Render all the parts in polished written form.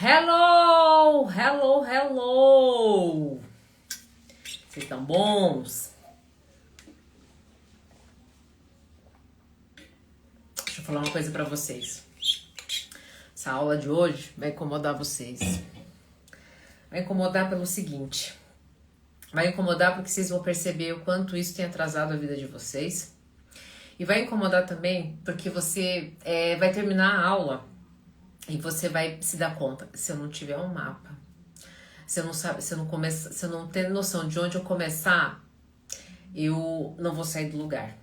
Hello, hello, hello! Vocês estão bons? Deixa eu falar uma coisa pra vocês. Essa aula de hoje vai incomodar vocês. Vai incomodar pelo seguinte. Vai incomodar porque vocês vão perceber o quanto isso tem atrasado a vida de vocês. E vai incomodar também porque você vai terminar a aula e você vai se dar conta. Se eu não tiver um mapa, se eu não sabe, se eu não ter noção de onde eu começar, eu não vou sair do lugar,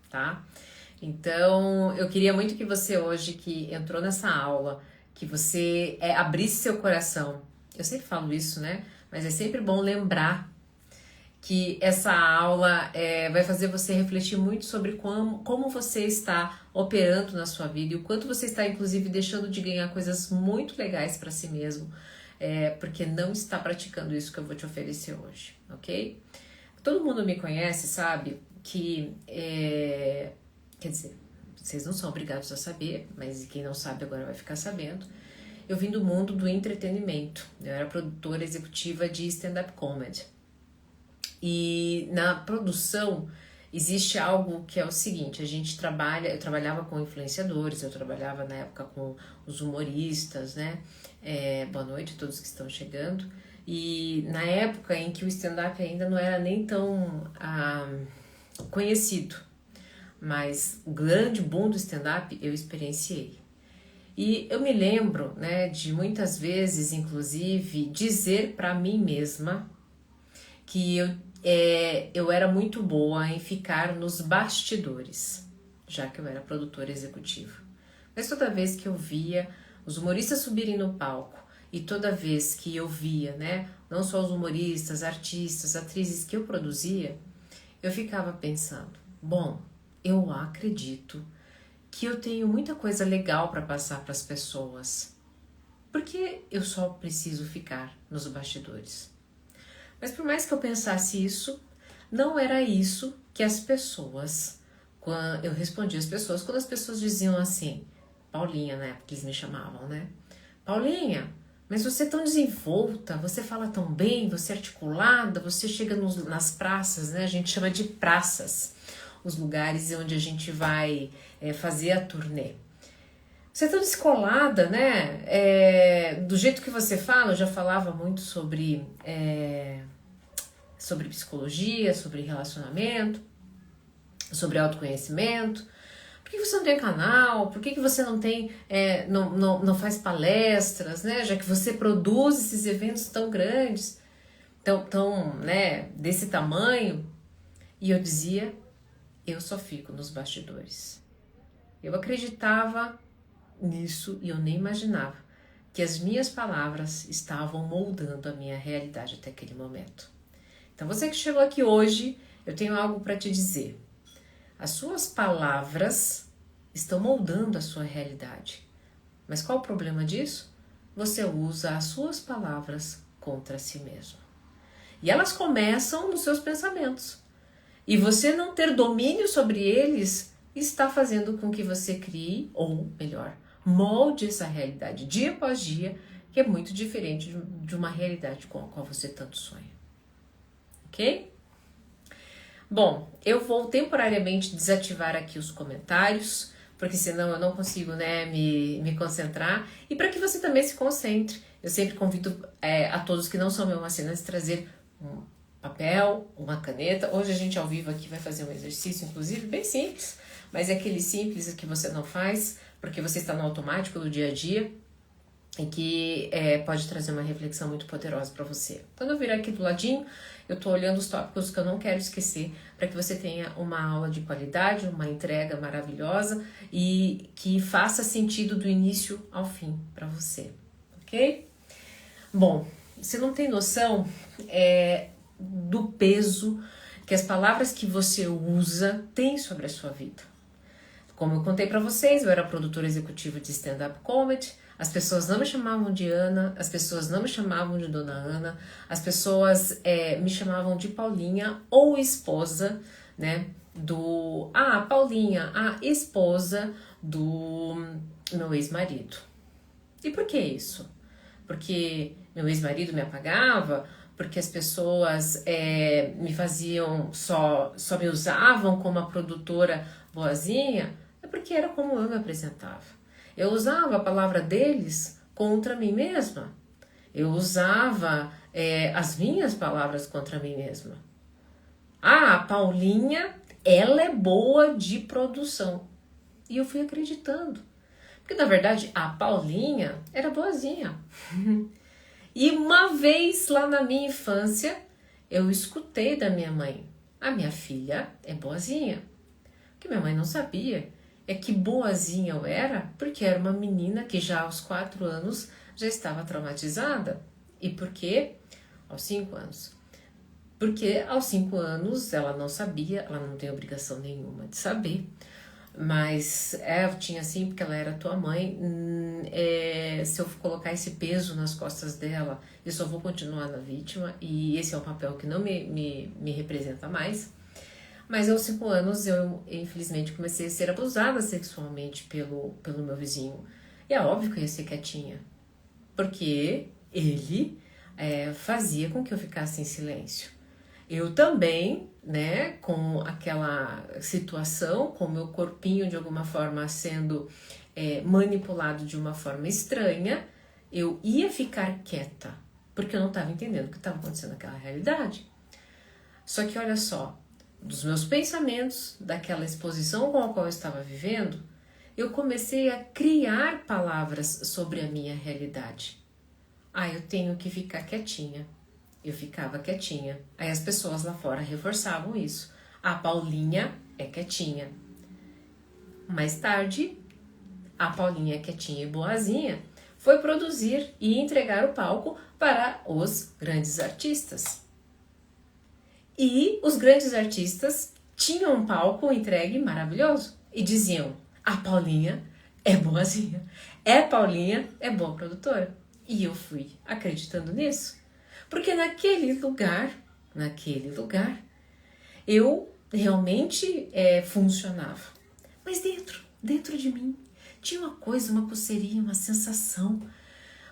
tá? Então, eu queria muito que você hoje, que entrou nessa aula, que você abrisse seu coração. Eu sempre falo isso, né? Mas é sempre bom lembrar que essa aula vai fazer você refletir muito sobre como você está operando na sua vida e o quanto você está, inclusive, deixando de ganhar coisas muito legais para si mesmo, porque não está praticando isso que eu vou te oferecer hoje, ok? Todo mundo me conhece, sabe que, quer dizer, vocês não são obrigados a saber, mas quem não sabe agora vai ficar sabendo. Eu vim do mundo do entretenimento, eu era produtora executiva de stand-up comedy. E na produção existe algo que é o seguinte, eu trabalhava com influenciadores, eu trabalhava na época com os humoristas, né? Boa noite a todos que estão chegando. E na época em que o stand-up ainda não era nem tão conhecido, mas o grande boom do stand-up eu experienciei. E eu me lembro, né, de muitas vezes, inclusive, dizer para mim mesma que eu era muito boa em ficar nos bastidores, já que eu era produtora executiva. Mas toda vez que eu via os humoristas subirem no palco e toda vez que eu via, né, não só os humoristas, artistas, atrizes que eu produzia, eu ficava pensando, bom, eu acredito que eu tenho muita coisa legal para passar para as pessoas. Por que eu só preciso ficar nos bastidores? Mas por mais que eu pensasse isso, não era isso que as pessoas, quando eu respondia às pessoas, quando as pessoas diziam assim, Paulinha, né, porque eles me chamavam, né? Paulinha, mas você é tão desenvolta, você fala tão bem, você é articulada, você chega nas praças, né? A gente chama de praças, os lugares onde a gente vai fazer a turnê. Você é tão descolada, né? Do jeito que você fala, eu já falava muito sobre psicologia, sobre relacionamento, sobre autoconhecimento. Por que você não tem canal? Por que você não tem, não faz palestras, né? Já que você produz esses eventos tão grandes, tão, né, desse tamanho. E eu dizia, eu só fico nos bastidores. Eu acreditava nisso e eu nem imaginava que as minhas palavras estavam moldando a minha realidade até aquele momento. Então você que chegou aqui hoje, eu tenho algo para te dizer. As suas palavras estão moldando a sua realidade. Mas qual o problema disso? Você usa as suas palavras contra si mesmo. E elas começam nos seus pensamentos. E você não ter domínio sobre eles está fazendo com que você crie, ou melhor, molde essa realidade dia após dia, que é muito diferente de uma realidade com a qual você tanto sonha. Ok? Bom, eu vou temporariamente desativar aqui os comentários, porque senão eu não consigo, né, me concentrar. E para que você também se concentre, eu sempre convido a todos que não são meus assinantes trazer um papel, uma caneta. Hoje a gente ao vivo aqui vai fazer um exercício, inclusive, bem simples, mas é aquele simples que você não faz, porque você está no automático do dia a dia e que pode trazer uma reflexão muito poderosa para você. Quando eu virar aqui do ladinho, eu estou olhando os tópicos que eu não quero esquecer para que você tenha uma aula de qualidade, uma entrega maravilhosa e que faça sentido do início ao fim para você, ok? Bom, você não tem noção do peso que as palavras que você usa têm sobre a sua vida. Como eu contei para vocês, eu era produtora executiva de stand-up comedy, as pessoas não me chamavam de Ana, as pessoas não me chamavam de Dona Ana, as pessoas me chamavam de Paulinha ou esposa, né, Paulinha, a esposa do meu ex-marido. E por que isso? Porque meu ex-marido me apagava, porque as pessoas me faziam, só me usavam como a produtora boazinha, é porque era como eu me apresentava. Eu usava a palavra deles contra mim mesma. Eu usava as minhas palavras contra mim mesma. Ah, a Paulinha, ela é boa de produção. E eu fui acreditando. Porque, na verdade, a Paulinha era boazinha. E uma vez lá na minha infância, eu escutei da minha mãe: a minha filha é boazinha. O que minha mãe não sabia é que boazinha eu era porque era uma menina que já aos 4 anos já estava traumatizada. E por quê? Aos 5 anos. Porque aos 5 anos ela não sabia, ela não tem obrigação nenhuma de saber. Mas eu tinha assim, porque ela era tua mãe, se eu colocar esse peso nas costas dela, eu só vou continuar na vítima, e esse é um papel que não me representa mais. Mas aos 5 anos eu, infelizmente, comecei a ser abusada sexualmente pelo meu vizinho. E é óbvio que eu ia ser quietinha, porque ele fazia com que eu ficasse em silêncio. Eu também, né, com aquela situação, com o meu corpinho de alguma forma sendo manipulado de uma forma estranha, eu ia ficar quieta, porque eu não estava entendendo o que estava acontecendo naquela realidade. Só que olha só, dos meus pensamentos, daquela exposição com a qual eu estava vivendo, eu comecei a criar palavras sobre a minha realidade. Ah, eu tenho que ficar quietinha. Eu ficava quietinha. Aí as pessoas lá fora reforçavam isso. A Paulinha é quietinha. Mais tarde, a Paulinha é quietinha e boazinha foi produzir e entregar o palco para os grandes artistas. E os grandes artistas tinham um palco entregue maravilhoso e diziam: a Paulinha é boazinha, Paulinha é boa produtora. E eu fui acreditando nisso. Porque naquele lugar, eu realmente funcionava. Mas dentro de mim, tinha uma coisa, uma coceirinha, uma sensação.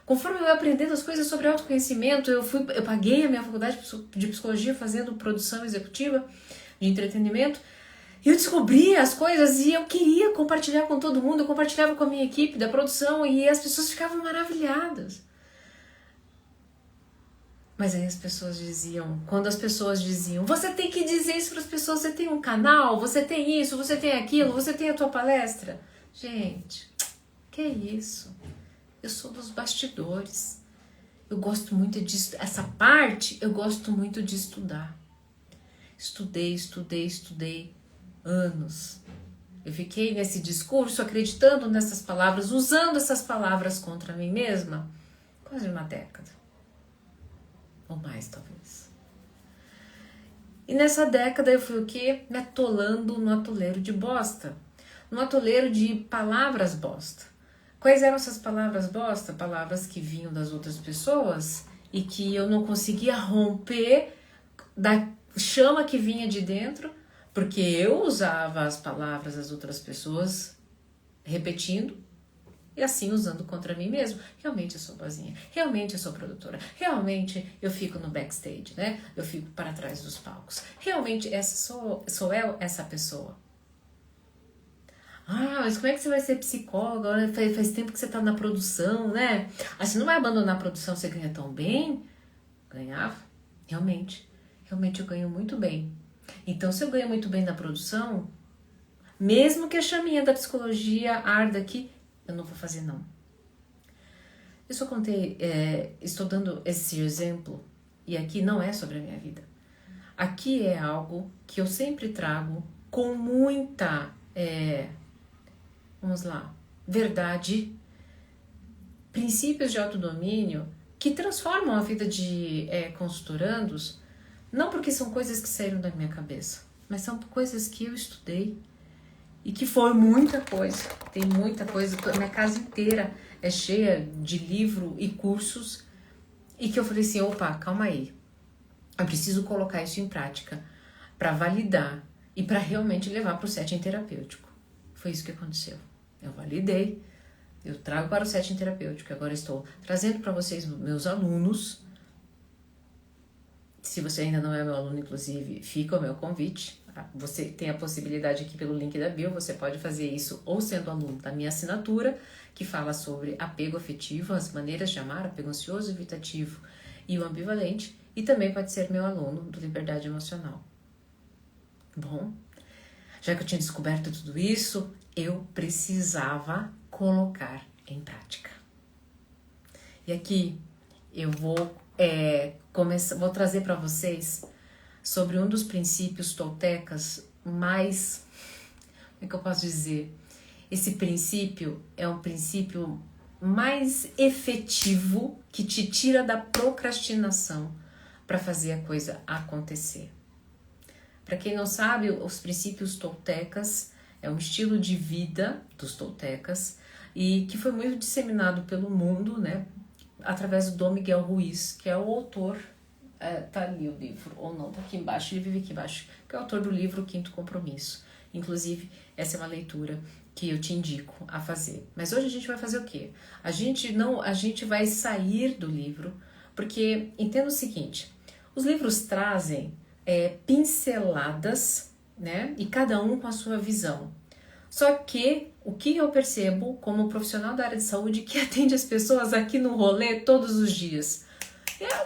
Conforme eu ia aprendendo as coisas sobre autoconhecimento, eu paguei a minha faculdade de psicologia fazendo produção executiva de entretenimento. E eu descobri as coisas e eu queria compartilhar com todo mundo. Eu compartilhava com a minha equipe da produção e as pessoas ficavam maravilhadas. Mas aí quando as pessoas diziam: você tem que dizer isso para as pessoas, você tem um canal, você tem isso, você tem aquilo, você tem a tua palestra. Gente, que isso? Eu sou dos bastidores. Eu gosto muito essa parte, eu gosto muito de estudar. Estudei anos. Eu fiquei nesse discurso, acreditando nessas palavras, usando essas palavras contra mim mesma, quase uma década. Ou mais, talvez. E nessa década eu fui o quê? Me atolando no atoleiro de bosta. No atoleiro de palavras bosta. Quais eram essas palavras bosta? Palavras que vinham das outras pessoas e que eu não conseguia romper da chama que vinha de dentro, porque eu usava as palavras das outras pessoas, repetindo, e assim usando contra mim mesmo. Realmente eu sou boazinha, realmente eu sou produtora, realmente eu fico no backstage, né? Eu fico para trás dos palcos. Realmente sou eu essa pessoa. Ah, mas como é que você vai ser psicóloga? Faz tempo que você tá na produção, né? Ah, você não vai abandonar a produção, você ganha tão bem? Ganhava, realmente eu ganho muito bem. Então, se eu ganho muito bem na produção, mesmo que a chaminha da psicologia arda aqui, eu não vou fazer não. Eu só contei, estou dando esse exemplo, e aqui não é sobre a minha vida. Aqui é algo que eu sempre trago com muita, vamos lá, verdade, princípios de autodomínio que transformam a vida de consultorandos, não porque são coisas que saíram da minha cabeça, mas são coisas que eu estudei e que foi muita coisa. Tem muita coisa, a minha casa inteira é cheia de livro e cursos, e que eu falei assim: opa, calma aí, eu preciso colocar isso em prática para validar e para realmente levar para o setting terapêutico. Foi isso que aconteceu. Eu validei, Eu trago para o setting terapêutico. Agora estou trazendo para vocês, meus alunos. Se você ainda não é meu aluno, inclusive, fica o meu convite. Você tem a possibilidade aqui pelo link da bio, você pode fazer isso ou sendo aluno da minha assinatura, que fala sobre apego afetivo, as maneiras de amar, apego ansioso, evitativo e o ambivalente, e também pode ser meu aluno do Liberdade Emocional. Bom, já que eu tinha descoberto tudo isso, eu precisava colocar em prática. E aqui eu vou trazer para vocês sobre um dos princípios toltecas mais, como é que eu posso dizer? Esse princípio é um princípio mais efetivo que te tira da procrastinação para fazer a coisa acontecer. Para quem não sabe, os princípios toltecas é um estilo de vida dos toltecas e que foi muito disseminado pelo mundo, né? Através do Dom Miguel Ruiz, que é o autor, tá ali o livro, ou não, tá aqui embaixo, ele vive aqui embaixo, que é o autor do livro O Quinto Compromisso. Inclusive, essa é uma leitura que eu te indico a fazer. Mas hoje a gente vai fazer o quê? A gente vai sair do livro, porque entenda o seguinte, os livros trazem pinceladas, né? E cada um com a sua visão. Só que o que eu percebo como profissional da área de saúde que atende as pessoas aqui no rolê todos os dias?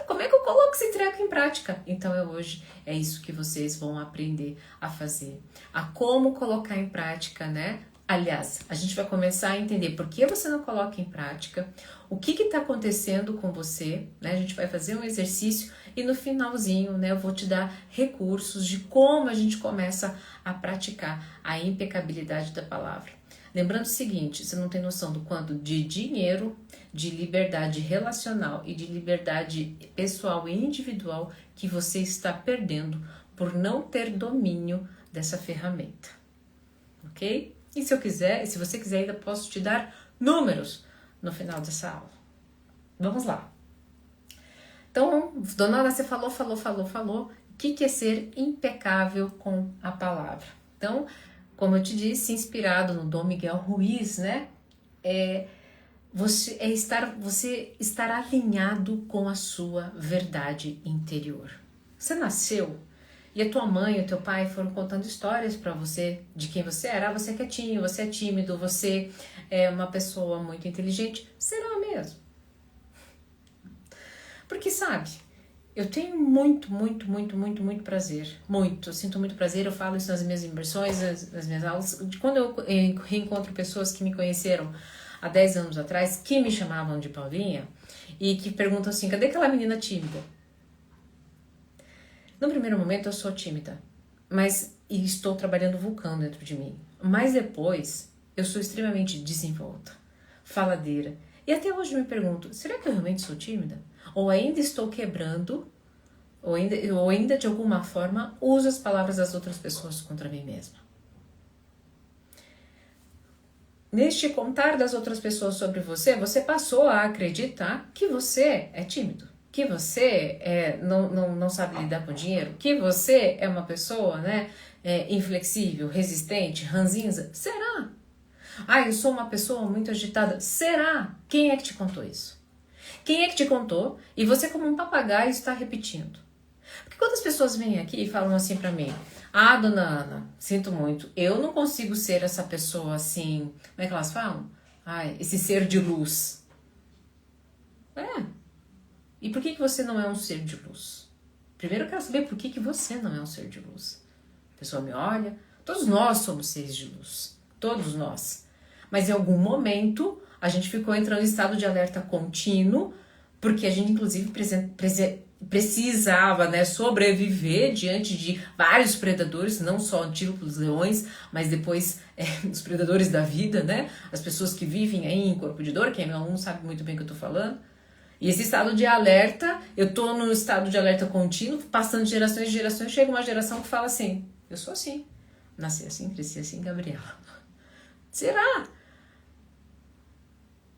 Como é que eu coloco esse treco em prática? Então hoje é isso que vocês vão aprender a fazer. A como colocar em prática, né? Aliás, a gente vai começar a entender por que você não coloca em prática, o que está acontecendo com você, né? A gente vai fazer um exercício e no finalzinho, né, eu vou te dar recursos de como a gente começa a praticar a impecabilidade da palavra. Lembrando o seguinte, você não tem noção do quanto de dinheiro, de liberdade relacional e de liberdade pessoal e individual que você está perdendo por não ter domínio dessa ferramenta, ok? E se você quiser, ainda posso te dar números no final dessa aula. Vamos lá. Então, Dona Ana, você falou. O que é ser impecável com a palavra? Então, como eu te disse, inspirado no Dom Miguel Ruiz, né? Você estar alinhado com a sua verdade interior. Você nasceu e a tua mãe e o teu pai foram contando histórias para você de quem você era. Você é quietinho, você é tímido, você é uma pessoa muito inteligente. Será mesmo? Porque, sabe, eu tenho muito prazer. Eu sinto muito prazer, eu falo isso nas minhas imersões, nas minhas aulas. Quando eu reencontro pessoas que me conheceram há 10 anos atrás, que me chamavam de Paulinha, e que perguntam assim, cadê aquela menina tímida? No primeiro momento eu sou tímida, e estou trabalhando o vulcão dentro de mim. Mas depois eu sou extremamente desenvolta, faladeira. E até hoje me pergunto, será que eu realmente sou tímida? Ou ainda estou quebrando, ou ainda de alguma forma uso as palavras das outras pessoas contra mim mesma. Neste contar das outras pessoas sobre você, você passou a acreditar que você é tímido, que você não sabe lidar com dinheiro, que você é uma pessoa, né, inflexível, resistente, ranzinza. Será? Eu sou uma pessoa muito agitada. Será? Quem é que te contou isso? Quem é que te contou? E você, como um papagaio, está repetindo. Porque quando as pessoas vêm aqui e falam assim pra mim, Dona Ana, sinto muito, eu não consigo ser essa pessoa assim, como é que elas falam? Esse ser de luz. E por que você não é um ser de luz? Primeiro eu quero saber por que você não é um ser de luz. A pessoa me olha, todos nós somos seres de luz, todos nós. Mas em algum momento a gente ficou entrando em estado de alerta contínuo, porque a gente inclusive precisava, né, sobreviver diante de vários predadores, não só tipos leões, mas depois os predadores da vida, né? As pessoas que vivem aí em corpo de dor, quem é meu aluno sabe muito bem o que eu tô falando. E esse estado de alerta, eu tô no estado de alerta contínuo, passando de gerações em gerações, chega uma geração que fala assim, eu sou assim, nasci assim, cresci assim, Gabriela. Será?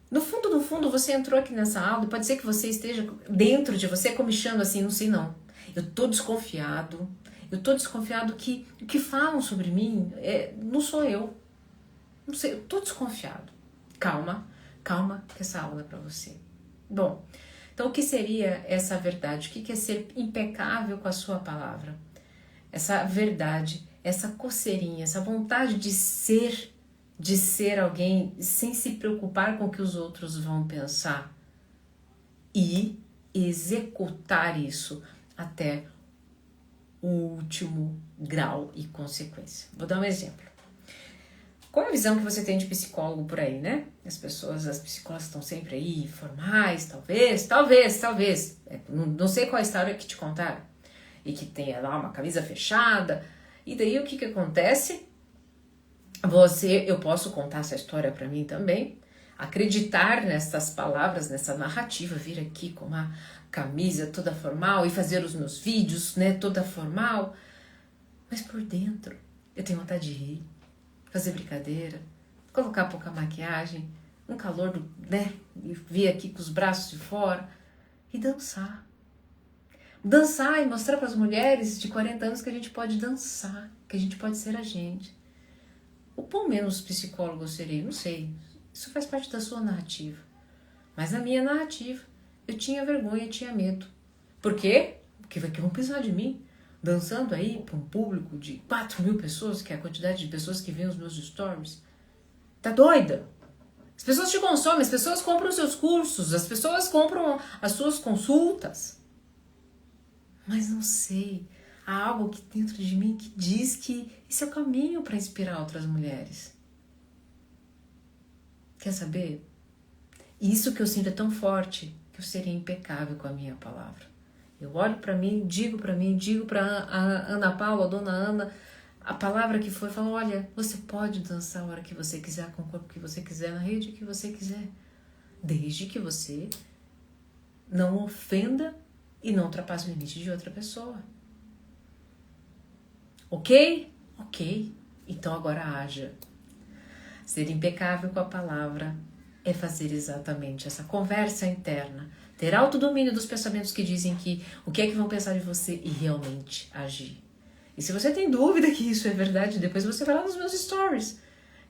No fundo, você entrou aqui nessa aula e pode ser que você esteja dentro de você comichando assim, não sei não. Eu tô desconfiado que o que falam sobre mim não sou eu. Não sei, eu tô desconfiado. Calma, Calma, que essa aula é para você. Bom, então o que seria essa verdade? O que é ser impecável com a sua palavra? Essa verdade, essa coceirinha, essa vontade de ser alguém sem se preocupar com o que os outros vão pensar e executar isso até o último grau e consequência. Vou dar um exemplo. Qual é a visão que você tem de psicólogo por aí, né? As psicólogas estão sempre aí, formais, talvez. Não sei qual a história que te contaram. E que tenha lá uma camisa fechada. E daí o que acontece? Eu posso contar essa história para mim também, acreditar nessas palavras, nessa narrativa, vir aqui com uma camisa toda formal e fazer os meus vídeos, né, toda formal. Mas por dentro eu tenho vontade de rir, fazer brincadeira, colocar pouca maquiagem, um calor, né, e vir aqui com os braços de fora e dançar. Dançar e mostrar para as mulheres de 40 anos que a gente pode dançar, que a gente pode ser a gente. O quão menos psicólogo eu serei, não sei. Isso faz parte da sua narrativa. Mas na minha narrativa, eu tinha vergonha, tinha medo. Por quê? Porque vão pensar de mim, dançando aí para um público de 4.000 pessoas, que é a quantidade de pessoas que veem os meus stories. Tá doida? As pessoas te consomem, as pessoas compram os seus cursos, as pessoas compram as suas consultas. Mas não sei, há algo aqui dentro de mim que diz que esse é o caminho para inspirar outras mulheres. Quer saber? Isso que eu sinto é tão forte que eu seria impecável com a minha palavra. Eu olho para mim, digo para a Ana Paula, a dona Ana, a palavra que foi, falo, olha, você pode dançar a hora que você quiser, com o corpo que você quiser, na rede que você quiser, desde que você não ofenda e não ultrapasse o limite de outra pessoa. Ok? Ok. Então agora haja. Ser impecável com a palavra é fazer exatamente essa conversa interna, ter autodomínio dos pensamentos que dizem que o que é que vão pensar de você e realmente agir. E se você tem dúvida que isso é verdade, depois você vai lá nos meus stories.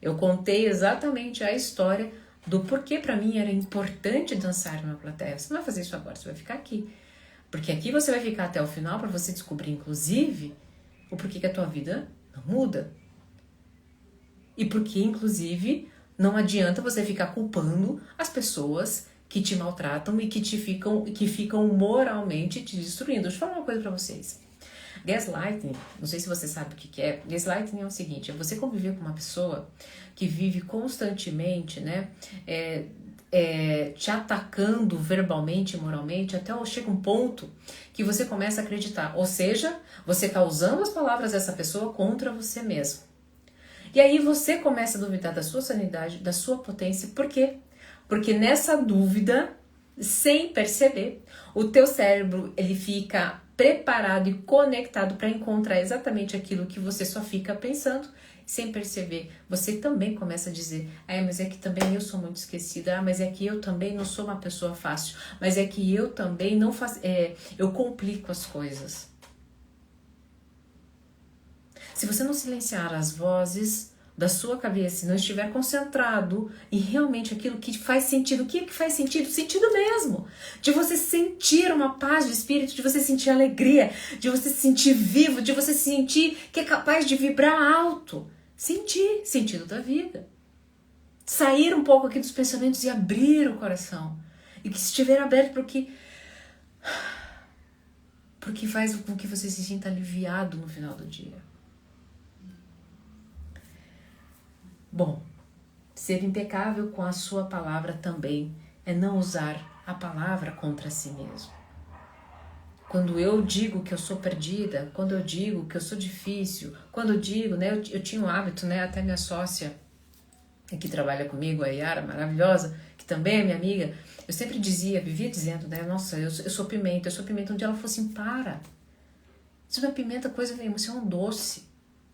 Eu contei exatamente a história do porquê para mim era importante dançar numa plateia. Você não vai fazer isso agora, você vai ficar aqui. Porque aqui você vai ficar até o final para você descobrir, inclusive, o porquê que a tua vida não muda. E porque, inclusive, não adianta você ficar culpando as pessoas que te maltratam e que ficam moralmente te destruindo. Deixa eu falar uma coisa para vocês. Gaslighting, não sei se você sabe o que é. Gaslighting é o seguinte, é você conviver com uma pessoa que vive constantemente, né, te atacando verbalmente e moralmente, até chega um ponto que você começa a acreditar. Ou seja, você está usando as palavras dessa pessoa contra você mesmo. E aí você começa a duvidar da sua sanidade, da sua potência. Por quê? Porque nessa dúvida, sem perceber, o teu cérebro ele fica preparado e conectado para encontrar exatamente aquilo que você só fica pensando. Sem perceber, você também começa a dizer, mas é que também eu sou muito esquecida, mas é que eu também não sou uma pessoa fácil, mas é que eu também não faço, eu complico as coisas. Se você não silenciar as vozes da sua cabeça e não estiver concentrado em realmente aquilo que faz sentido, o que é que faz sentido? Sentido mesmo, de você sentir uma paz de espírito, de você sentir alegria, de você se sentir vivo, de você sentir que é capaz de vibrar alto. Sentir sentido da vida. Sair um pouco aqui dos pensamentos e abrir o coração. E que estiver aberto porque faz com que você se sinta aliviado no final do dia. Bom, ser impecável com a sua palavra também é não usar a palavra contra si mesmo. Quando eu digo que eu sou perdida, quando eu digo que eu sou difícil, quando eu digo, né, eu tinha um hábito, né, até minha sócia que trabalha comigo, a Yara, maravilhosa, que também é minha amiga, eu sempre vivia dizendo, né, nossa, eu sou pimenta, um dia ela falou assim, para, isso não é pimenta coisa nenhuma, você é um doce,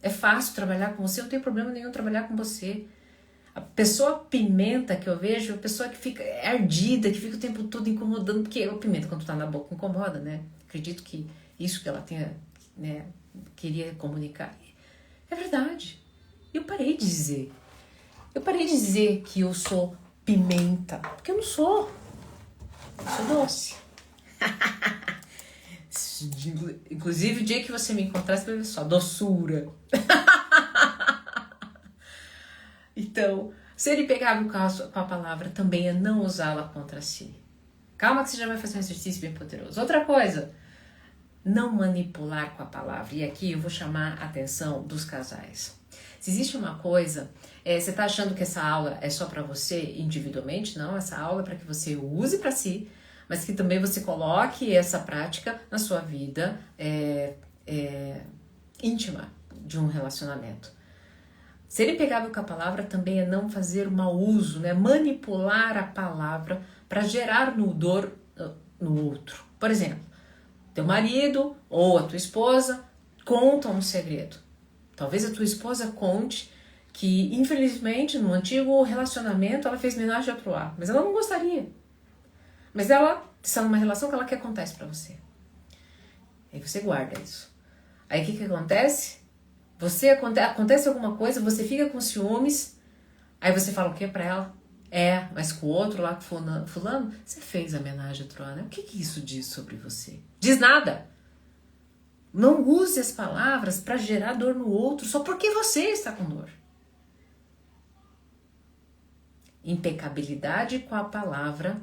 é fácil trabalhar com você, não tem problema nenhum trabalhar com você. A pessoa pimenta que eu vejo, a pessoa que fica ardida, que fica o tempo todo incomodando, porque a pimenta quando tá na boca incomoda, né? Acredito que isso que ela tenha, né, queria comunicar. É verdade. Eu parei de dizer que eu sou pimenta. Porque eu não sou. Eu sou doce. Inclusive, o dia que você me encontrar, você vai ver só, doçura. Então, ser impeccável com a palavra também é não usá-la contra si. Calma que você já vai fazer um exercício bem poderoso. Outra coisa, não manipular com a palavra. E aqui eu vou chamar a atenção dos casais. Se existe uma coisa, você está achando que essa aula é só para você individualmente? Não, essa aula é para que você use para si, mas que também você coloque essa prática na sua vida íntima de um relacionamento. Ser impeccável com a palavra também é não fazer mau uso, né? Manipular a palavra para gerar dor no outro. Por exemplo, teu marido ou a tua esposa contam um segredo. Talvez a tua esposa conte que, infelizmente, no antigo relacionamento, ela fez homenagem a Troá, mas ela não gostaria. Mas ela está numa relação que ela quer contar isso para você. Aí você guarda isso. Aí o que acontece? Acontece alguma coisa, você fica com ciúmes, aí você fala o que pra ela? Mas com o outro lá, com fulano, você fez a homenagem a Troá, né? O que isso diz sobre você? Diz nada. Não use as palavras para gerar dor no outro só porque você está com dor. Impecabilidade com a palavra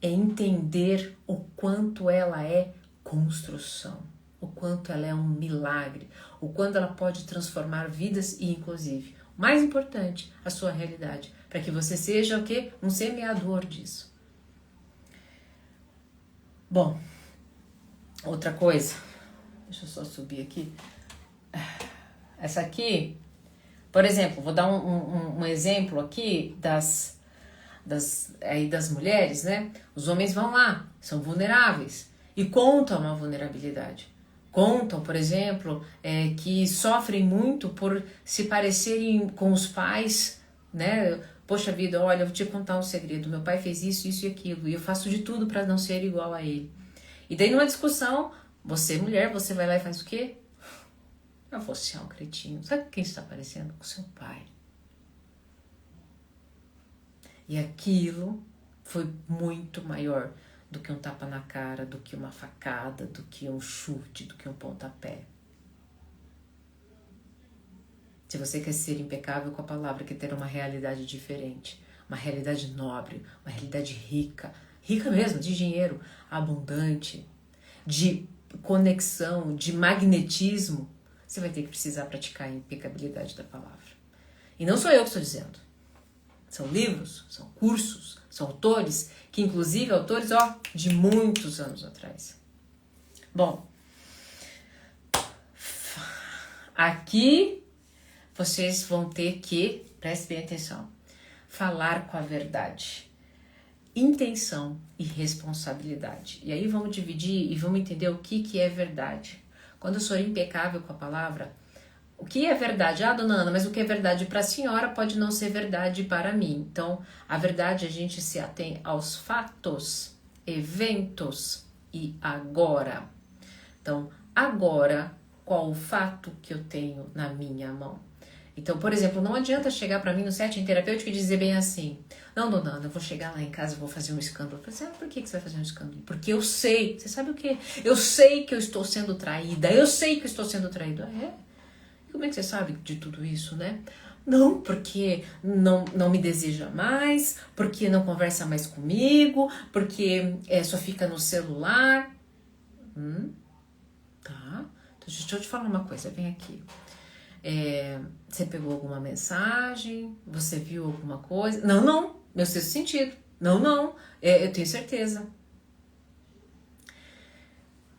é entender o quanto ela é construção, o quanto ela é um milagre, o quanto ela pode transformar vidas e, inclusive, o mais importante, a sua realidade, para que você seja o quê? Um semeador disso. Bom, outra coisa, deixa eu só subir aqui. Essa aqui, por exemplo, vou dar um exemplo aqui das mulheres, né? Os homens vão lá, são vulneráveis e contam uma vulnerabilidade. Contam, por exemplo, que sofrem muito por se parecerem com os pais, né? Poxa vida, olha, eu vou te contar um segredo. Meu pai fez isso, isso e aquilo, e eu faço de tudo para não ser igual a ele. E daí, numa discussão, você, mulher, você vai lá e faz o quê? Você é um cretino. Sabe quem está parecendo? Com seu pai. E aquilo foi muito maior do que um tapa na cara, do que uma facada, do que um chute, do que um pontapé. Se você quer ser impecável com a palavra, quer ter uma realidade diferente, uma realidade nobre, uma realidade rica, rica mesmo, de dinheiro, abundante, de conexão, de magnetismo, você vai ter que precisar praticar a impecabilidade da palavra. E não sou eu que estou dizendo. São livros, são cursos, são autores, que inclusive autores, de muitos anos atrás. Bom, aqui vocês vão ter que, preste bem atenção, falar com a verdade, intenção e responsabilidade. E aí vamos dividir e vamos entender o que é verdade. Quando eu sou impecável com a palavra, o que é verdade? Dona Ana, mas o que é verdade para a senhora pode não ser verdade para mim. Então, a verdade a gente se atém aos fatos, eventos e agora. Então, agora, qual o fato que eu tenho na minha mão? Então, por exemplo, não adianta chegar para mim no setting terapêutico e dizer bem assim: não, dona Ana, eu vou chegar lá em casa e vou fazer um escândalo. Eu falei, por que você vai fazer um escândalo? Porque eu sei, você sabe o quê? Eu sei que eu estou sendo traída, eu sei que eu estou sendo traído. Como é que você sabe de tudo isso, né? Não, porque não me deseja mais, porque não conversa mais comigo, porque só fica no celular. Tá, então, deixa eu te falar uma coisa, vem aqui. Você pegou alguma mensagem? Você viu alguma coisa? Não, meu sexto sentido. Não, eu tenho certeza.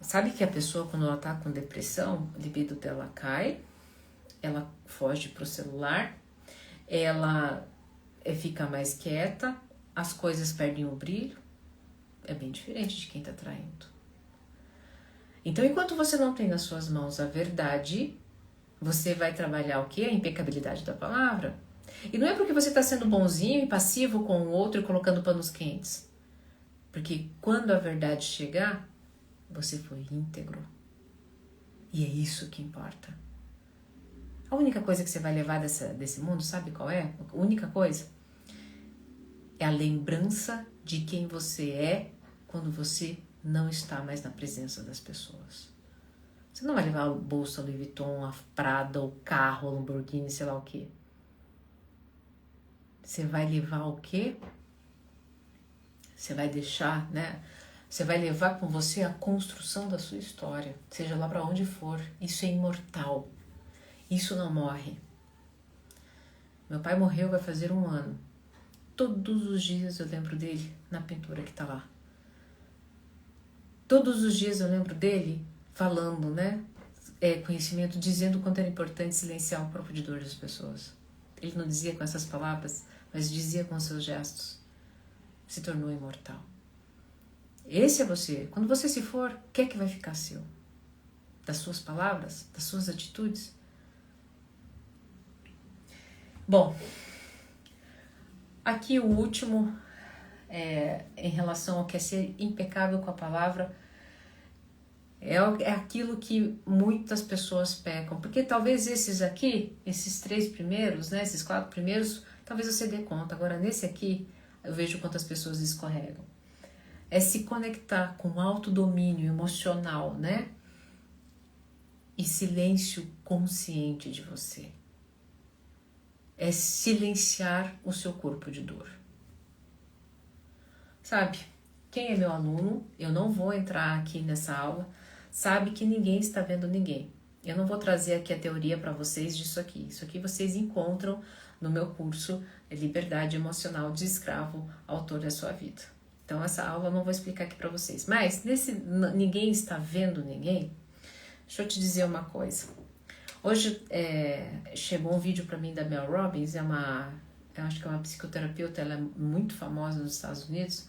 Sabe que a pessoa, quando ela tá com depressão, a libido dela cai, ela foge pro celular, ela fica mais quieta, as coisas perdem o brilho. É bem diferente de quem tá traindo. Então, enquanto você não tem nas suas mãos a verdade, você vai trabalhar o quê? A impecabilidade da palavra. E não é porque você está sendo bonzinho e passivo com o outro e colocando panos quentes. Porque quando a verdade chegar, você foi íntegro. E é isso que importa. A única coisa que você vai levar desse mundo, sabe qual é? A única coisa É a lembrança de quem você é quando você não está mais na presença das pessoas. Você não vai levar a bolsa Louis Vuitton, a Prada, o carro, a Lamborghini, sei lá o quê. Você vai levar o quê? Você vai deixar, né? Você vai levar com você a construção da sua história, seja lá para onde for. Isso é imortal. Isso não morre. Meu pai morreu, vai fazer 1 ano. Todos os dias eu lembro dele na pintura que tá lá. Todos os dias eu lembro dele falando, né? Conhecimento, dizendo o quanto era importante silenciar o próprio de dor das pessoas. Ele não dizia com essas palavras, mas dizia com seus gestos. Se tornou imortal. Esse é você. Quando você se for, o que é que vai ficar seu? Das suas palavras? Das suas atitudes? Bom, aqui o último, em relação ao que é ser impecável com a palavra, é aquilo que muitas pessoas pecam. Porque talvez esses 3 primeiros, né, esses 4 primeiros, talvez você dê conta. Agora, nesse aqui, eu vejo quantas pessoas escorregam. É se conectar com o autodomínio emocional, né? E silêncio consciente de você. É silenciar o seu corpo de dor. Sabe, quem é meu aluno, eu não vou entrar aqui nessa aula, sabe que ninguém está vendo ninguém. Eu não vou trazer aqui a teoria para vocês disso aqui. Isso aqui vocês encontram no meu curso Liberdade Emocional de Escravo, Autor da Sua Vida. Então essa aula eu não vou explicar aqui para vocês. Mas nesse ninguém está vendo ninguém, deixa eu te dizer uma coisa. Hoje chegou um vídeo para mim da Mel Robbins, eu acho que é uma psicoterapeuta, ela é muito famosa nos Estados Unidos,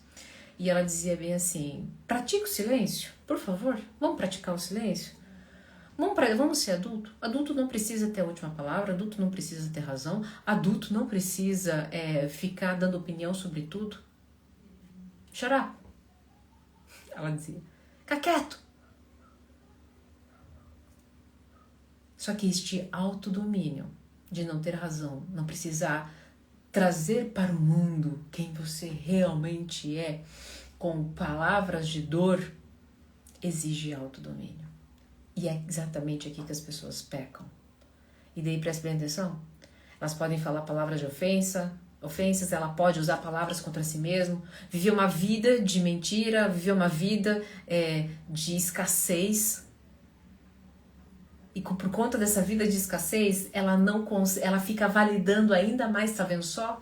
e ela dizia bem assim, pratique o silêncio, por favor, vamos praticar o silêncio? Vamos ser adulto? Adulto não precisa ter a última palavra, adulto não precisa ter razão, adulto não precisa ficar dando opinião sobre tudo. Shut up, ela dizia, fica quieto. Só que este autodomínio de não ter razão, não precisar trazer para o mundo quem você realmente é, com palavras de dor, exige autodomínio. E é exatamente aqui que as pessoas pecam. E daí, preste bem atenção, elas podem falar palavras de ofensas, ela pode usar palavras contra si mesma, viver uma vida de mentira, viver uma vida de escassez. E por conta dessa vida de escassez, ela fica validando ainda mais, tá vendo só?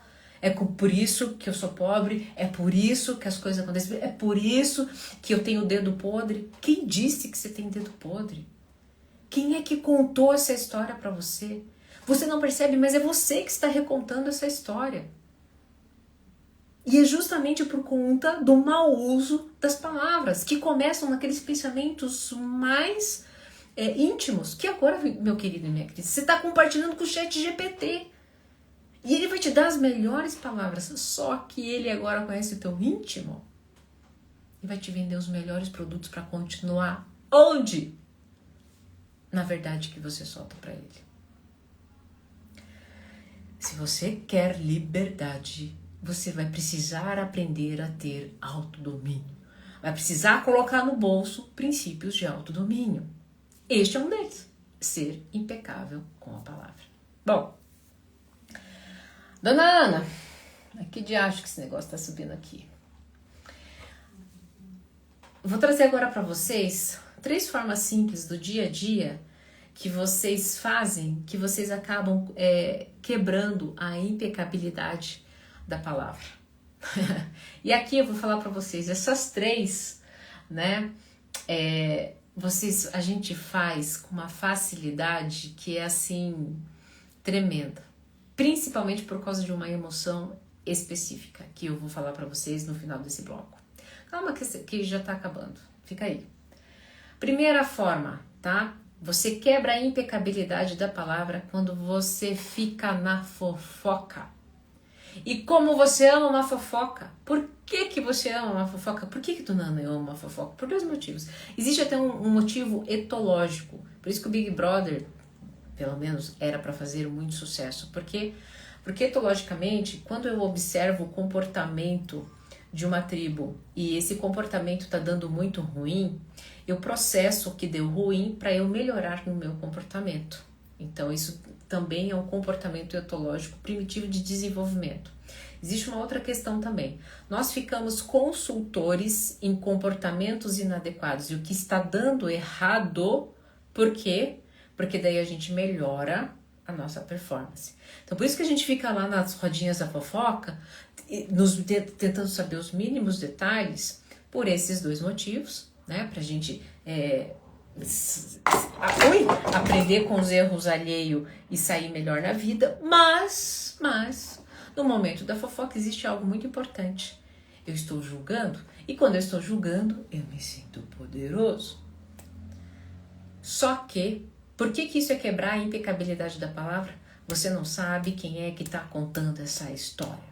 Por isso que eu sou pobre, é por isso que as coisas acontecem, é por isso que eu tenho o dedo podre. Quem disse que você tem dedo podre? Quem é que contou essa história pra você? Você não percebe, mas é você que está recontando essa história. E é justamente por conta do mau uso das palavras, que começam naqueles pensamentos mais íntimos, que agora, meu querido e minha querida, você está compartilhando com o ChatGPT. E ele vai te dar as melhores palavras, só que ele agora conhece o teu íntimo e vai te vender os melhores produtos para continuar onde? Na verdade que você solta para ele. Se você quer liberdade, você vai precisar aprender a ter autodomínio. Vai precisar colocar no bolso princípios de autodomínio. Este é um deles. Ser impecável com a palavra. Bom, Dona Ana, que diacho que esse negócio tá subindo aqui. Vou trazer agora para vocês 3 formas simples do dia a dia que vocês fazem, que vocês acabam quebrando a impecabilidade da palavra. E aqui eu vou falar para vocês, essas 3, né, a gente faz com uma facilidade que é assim, tremenda. Principalmente por causa de uma emoção específica, que eu vou falar para vocês no final desse bloco. Calma que já tá acabando, fica aí. Primeira forma, tá? Você quebra a impecabilidade da palavra quando você fica na fofoca. E como você ama uma fofoca? Por que você ama uma fofoca? Por que Dona Ana ama uma fofoca? Por 2 motivos. Existe até um motivo etológico. Por isso que o Big Brother, pelo menos, era para fazer muito sucesso. Porque Porque etologicamente, quando eu observo o comportamento de uma tribo e esse comportamento está dando muito ruim, eu processo o que deu ruim para eu melhorar no meu comportamento. Então isso também é um comportamento etológico primitivo de desenvolvimento. Existe uma outra questão também. Nós ficamos consultores em comportamentos inadequados e o que está dando errado, por quê? Porque daí a gente melhora a nossa performance. Então por isso que a gente fica lá nas rodinhas da fofoca, tentando saber os mínimos detalhes, por esses dois motivos, né? Pra gente aprender com os erros alheios e sair melhor na vida, mas no momento da fofoca existe algo muito importante. Eu estou julgando, e quando eu estou julgando, eu me sinto poderoso. Só que, por que isso é quebrar a impecabilidade da palavra? Você não sabe quem é que está contando essa história.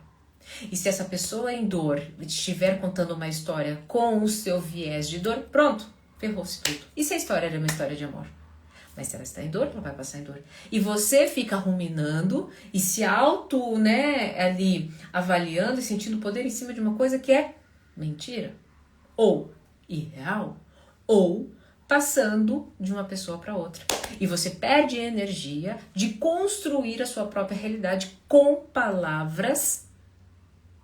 E se essa pessoa em dor estiver contando uma história com o seu viés de dor, pronto, ferrou-se tudo. E se a história era uma história de amor? Mas se ela está em dor, ela vai passar em dor. E você fica ruminando e se ali avaliando e sentindo poder em cima de uma coisa que é mentira, ou irreal, ou passando de uma pessoa para outra. E você perde a energia de construir a sua própria realidade com palavras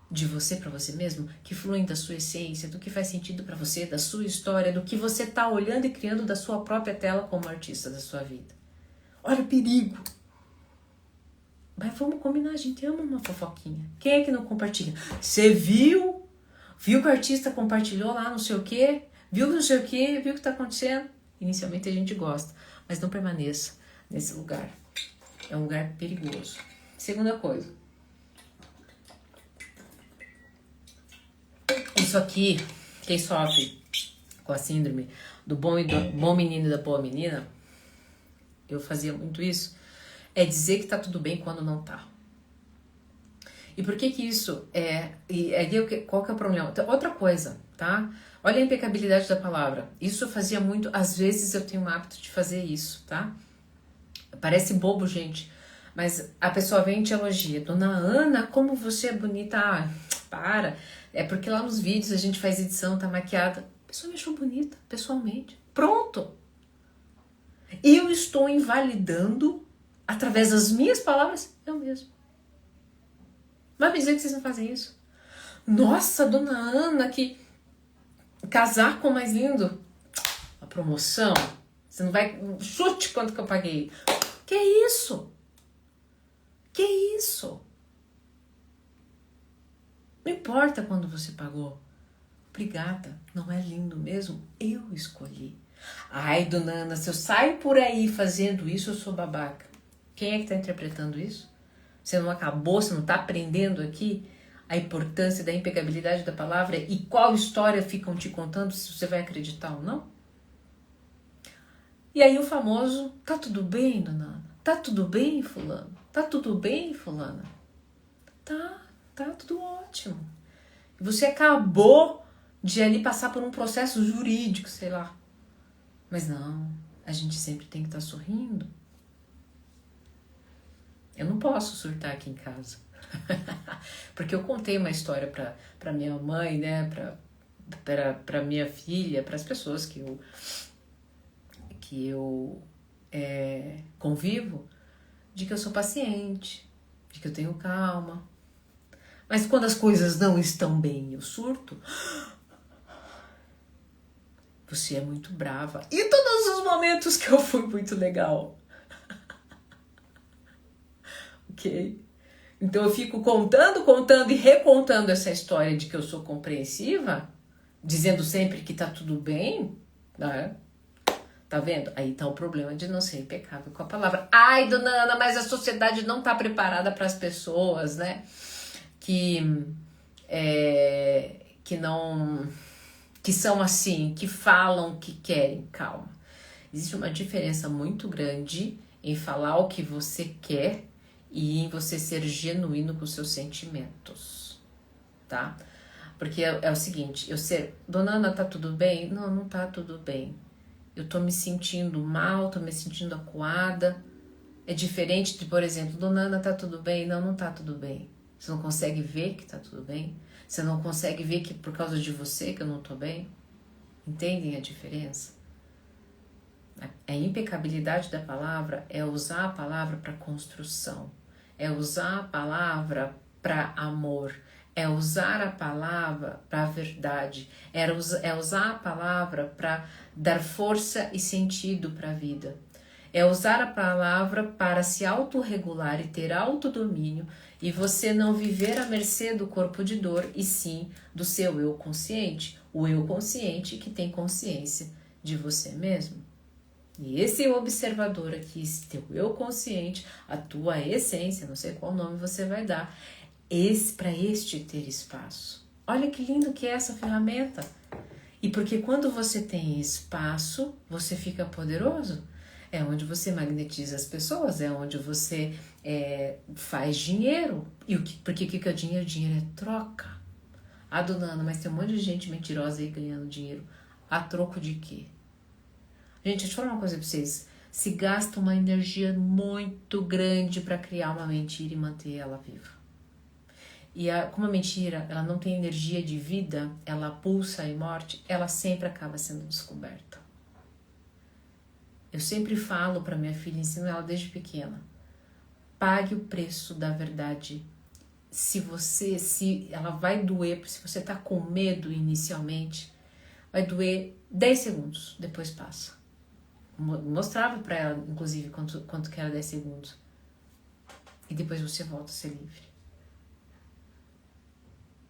de você para você mesmo, que fluem da sua essência, do que faz sentido para você, da sua história, do que você tá olhando e criando da sua própria tela como artista da sua vida. Olha o perigo! Mas vamos combinar, a gente ama uma fofoquinha. Quem é que não compartilha? Você viu? Viu que o artista compartilhou lá não sei o quê? Viu não sei o quê? Viu o que tá acontecendo? Inicialmente a gente gosta, mas não permaneça nesse lugar. É um lugar perigoso. Segunda coisa. Isso aqui, quem sofre com a síndrome do bom menino e da boa menina, eu fazia muito isso, é dizer que tá tudo bem quando não tá. E por que isso é... qual que é o problema? Outra coisa, tá? Olha a impecabilidade da palavra. Isso eu fazia muito, às vezes eu tenho o hábito de fazer isso, tá? Parece bobo, gente, mas a pessoa vem e te elogia. Dona Ana, como você é bonita. Ah, para... É porque lá nos vídeos a gente faz edição, tá maquiada. A pessoa me achou bonita, pessoalmente. Pronto! Eu estou invalidando, através das minhas palavras, eu mesmo. Vai me dizer que vocês não fazem isso? Nossa, dona Ana, que casaco mais lindo. A promoção. Você não vai... Chute quanto que eu paguei. Que isso? Que isso? Não importa quando você pagou. Obrigada. Não é lindo mesmo? Eu escolhi. Ai, dona Ana, se eu saio por aí fazendo isso, eu sou babaca. Quem é que está interpretando isso? Você não acabou, você não está aprendendo aqui a importância da impecabilidade da palavra e qual história ficam te contando, se você vai acreditar ou não? E aí o famoso, tá tudo bem, dona Ana? Tá tudo bem, fulano? Tá tudo bem, fulana? Tá tudo ótimo. Você acabou de ali passar por um processo jurídico, sei lá. Mas não, a gente sempre tem que estar sorrindo. Eu não posso surtar aqui em casa. Porque eu contei uma história para minha mãe, né, para minha filha, para as pessoas que eu convivo, de que eu sou paciente, de que eu tenho calma. Mas quando as coisas não estão bem, eu surto. Você é muito brava. E todos os momentos que eu fui muito legal. Ok? Então eu fico contando e recontando essa história de que eu sou compreensiva, dizendo sempre que tá tudo bem, né? Tá vendo? Aí tá o problema de não ser impecável com a palavra. Ai, dona Ana, mas a sociedade não tá preparada para as pessoas, né? Que são assim, que falam que querem. Calma. Existe uma diferença muito grande em falar o que você quer e em você ser genuíno com os seus sentimentos, tá? Porque é o seguinte, dona Ana, tá tudo bem? Não, não tá tudo bem. Eu tô me sentindo mal, tô me sentindo acuada. É diferente de, por exemplo, Dona Ana, tá tudo bem? Não, não tá tudo bem. Você não consegue ver que tá tudo bem? Você não consegue ver que por causa de você que eu não tô bem? Entendem a diferença? A impecabilidade da palavra é usar a palavra para construção, é usar a palavra para amor, é usar a palavra para verdade, é usar a palavra para dar força e sentido para a vida. É usar a palavra para se autorregular e ter autodomínio e você não viver à mercê do corpo de dor e sim do seu eu consciente, o eu consciente que tem consciência de você mesmo. E esse observador aqui, esse teu eu consciente, a tua essência, não sei qual nome você vai dar, para este ter espaço. Olha que lindo que é essa ferramenta. E porque quando você tem espaço, você fica poderoso. É onde você magnetiza as pessoas, é onde você faz dinheiro. E porque o que é dinheiro? Dinheiro é troca. Ah, dona Ana, mas tem um monte de gente mentirosa aí ganhando dinheiro. A troco de quê? Gente, deixa eu falar uma coisa pra vocês. Se gasta uma energia muito grande para criar uma mentira e manter ela viva. E como a mentira ela não tem energia de vida, ela pulsa em morte, ela sempre acaba sendo descoberta. Eu sempre falo para minha filha, ensino ela desde pequena, pague o preço da verdade. Se ela vai doer, se você tá com medo inicialmente, vai doer 10 segundos, depois passa. Mostrava para ela, inclusive, quanto que era 10 segundos. E depois você volta a ser livre.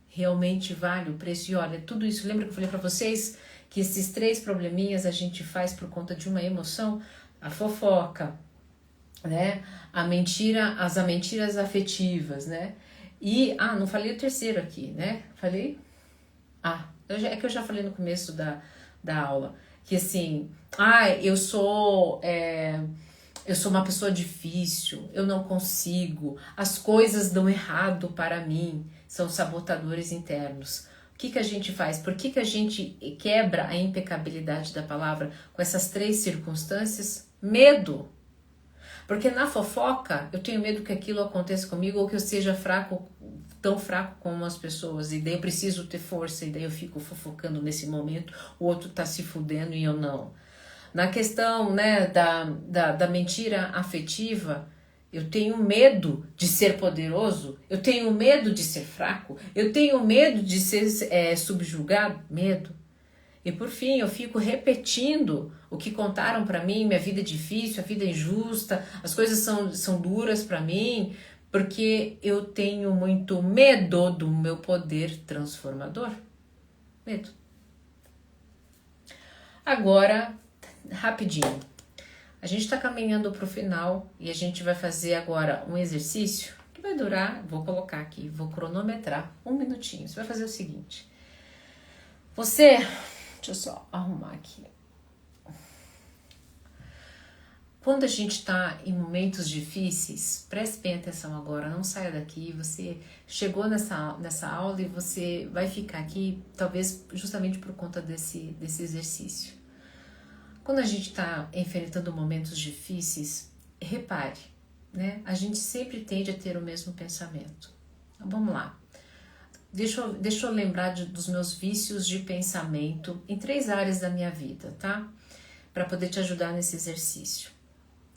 Realmente vale o preço. E olha, tudo isso, lembra que eu falei para vocês que esses 3 probleminhas a gente faz por conta de uma emoção? A fofoca, né? As mentiras afetivas, né? E, não falei o terceiro aqui, né? Falei? É que eu já falei no começo da aula. Que assim, eu sou uma pessoa difícil, eu não consigo, as coisas dão errado para mim, são sabotadores internos. O que a gente faz? Por que a gente quebra a impecabilidade da palavra com essas 3 circunstâncias? Medo. Porque na fofoca, eu tenho medo que aquilo aconteça comigo ou que eu seja fraco, tão fraco como as pessoas, e daí eu preciso ter força, e daí eu fico fofocando nesse momento, o outro tá se fudendo e eu não. Na questão, né, da mentira afetiva, eu tenho medo de ser poderoso, eu tenho medo de ser fraco, eu tenho medo de ser subjugado, medo. E por fim, eu fico repetindo o que contaram para mim, minha vida é difícil, a vida é injusta, as coisas são duras para mim, porque eu tenho muito medo do meu poder transformador. Medo. Agora, rapidinho. A gente está caminhando para o final e a gente vai fazer agora um exercício que vai durar, vou colocar aqui, vou cronometrar 1 minutinho. Você vai fazer o seguinte. Deixa eu só arrumar aqui. Quando a gente está em momentos difíceis, preste bem atenção agora, não saia daqui. Você chegou nessa aula e você vai ficar aqui, talvez justamente por conta desse exercício. Quando a gente está enfrentando momentos difíceis, repare, né? A gente sempre tende a ter o mesmo pensamento. Então, vamos lá. Deixa eu lembrar dos meus vícios de pensamento em 3 áreas da minha vida, tá? Para poder te ajudar nesse exercício.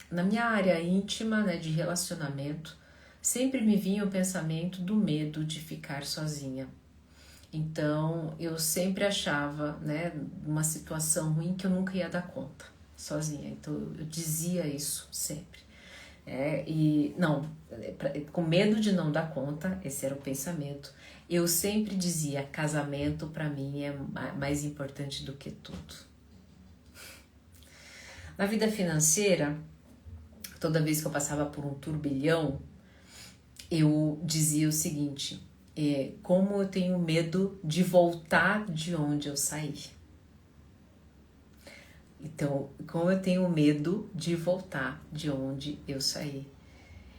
Na minha área íntima, né, de relacionamento, sempre me vinha o pensamento do medo de ficar sozinha. Então, eu sempre achava, né, uma situação ruim que eu nunca ia dar conta sozinha. Então, eu dizia isso sempre. Com medo de não dar conta, esse era o pensamento. Eu sempre dizia, casamento para mim é mais importante do que tudo. Na vida financeira, toda vez que eu passava por um turbilhão, eu dizia o seguinte, como eu tenho medo de voltar de onde eu saí. Então, como eu tenho medo de voltar de onde eu saí.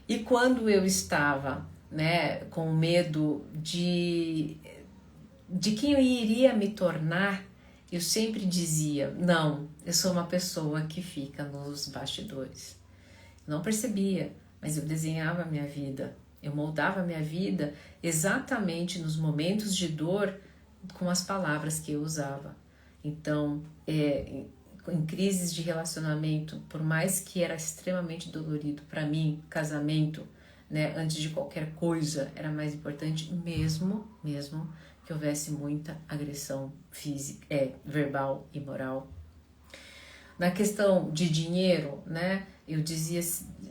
E quando eu estava, né, com medo de quem eu iria me tornar, eu sempre dizia, não, eu sou uma pessoa que fica nos bastidores. não percebia, mas eu desenhava a minha vida. Eu moldava a minha vida exatamente nos momentos de dor com as palavras que eu usava. Então, em crises de relacionamento, por mais que era extremamente dolorido para mim, casamento, né, antes de qualquer coisa, era mais importante, mesmo que houvesse muita agressão física, verbal e moral. Na questão de dinheiro, né, eu dizia,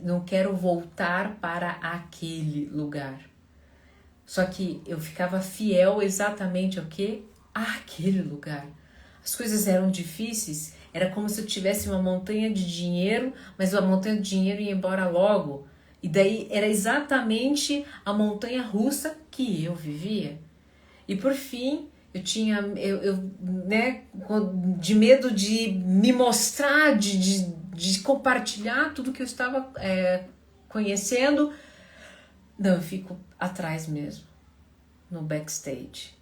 não quero voltar para aquele lugar. Só que eu ficava fiel exatamente ao quê? Àquele lugar. As coisas eram difíceis, era como se eu tivesse uma montanha de dinheiro, mas a montanha de dinheiro ia embora logo. E daí era exatamente a montanha russa que eu vivia. E por fim, eu tinha, né, de medo de me mostrar, de compartilhar tudo que eu estava conhecendo. Não, eu fico atrás mesmo, no backstage.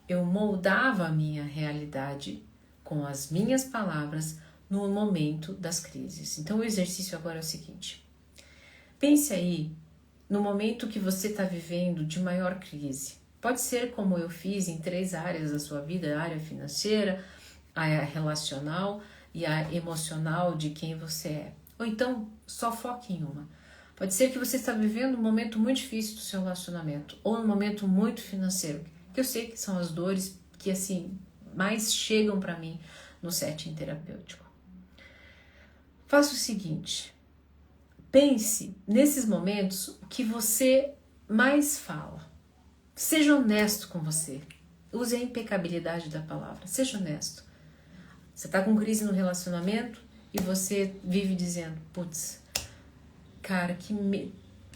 Eu moldava a minha realidade com as minhas palavras no momento das crises. Então o exercício agora é o seguinte. Pense aí no momento que você está vivendo de maior crise. Pode ser como eu fiz em 3 áreas da sua vida, a área financeira, a relacional e a emocional de quem você é. Ou então, só foque em uma. Pode ser que você está vivendo um momento muito difícil do seu relacionamento, ou um momento muito financeiro, que eu sei que são as dores que assim mais chegam para mim no setting terapêutico. Faça o seguinte, pense nesses momentos o que você mais fala. Seja honesto com você. Use a impecabilidade da palavra. Seja honesto. Você está com crise no relacionamento e você vive dizendo, putz, cara,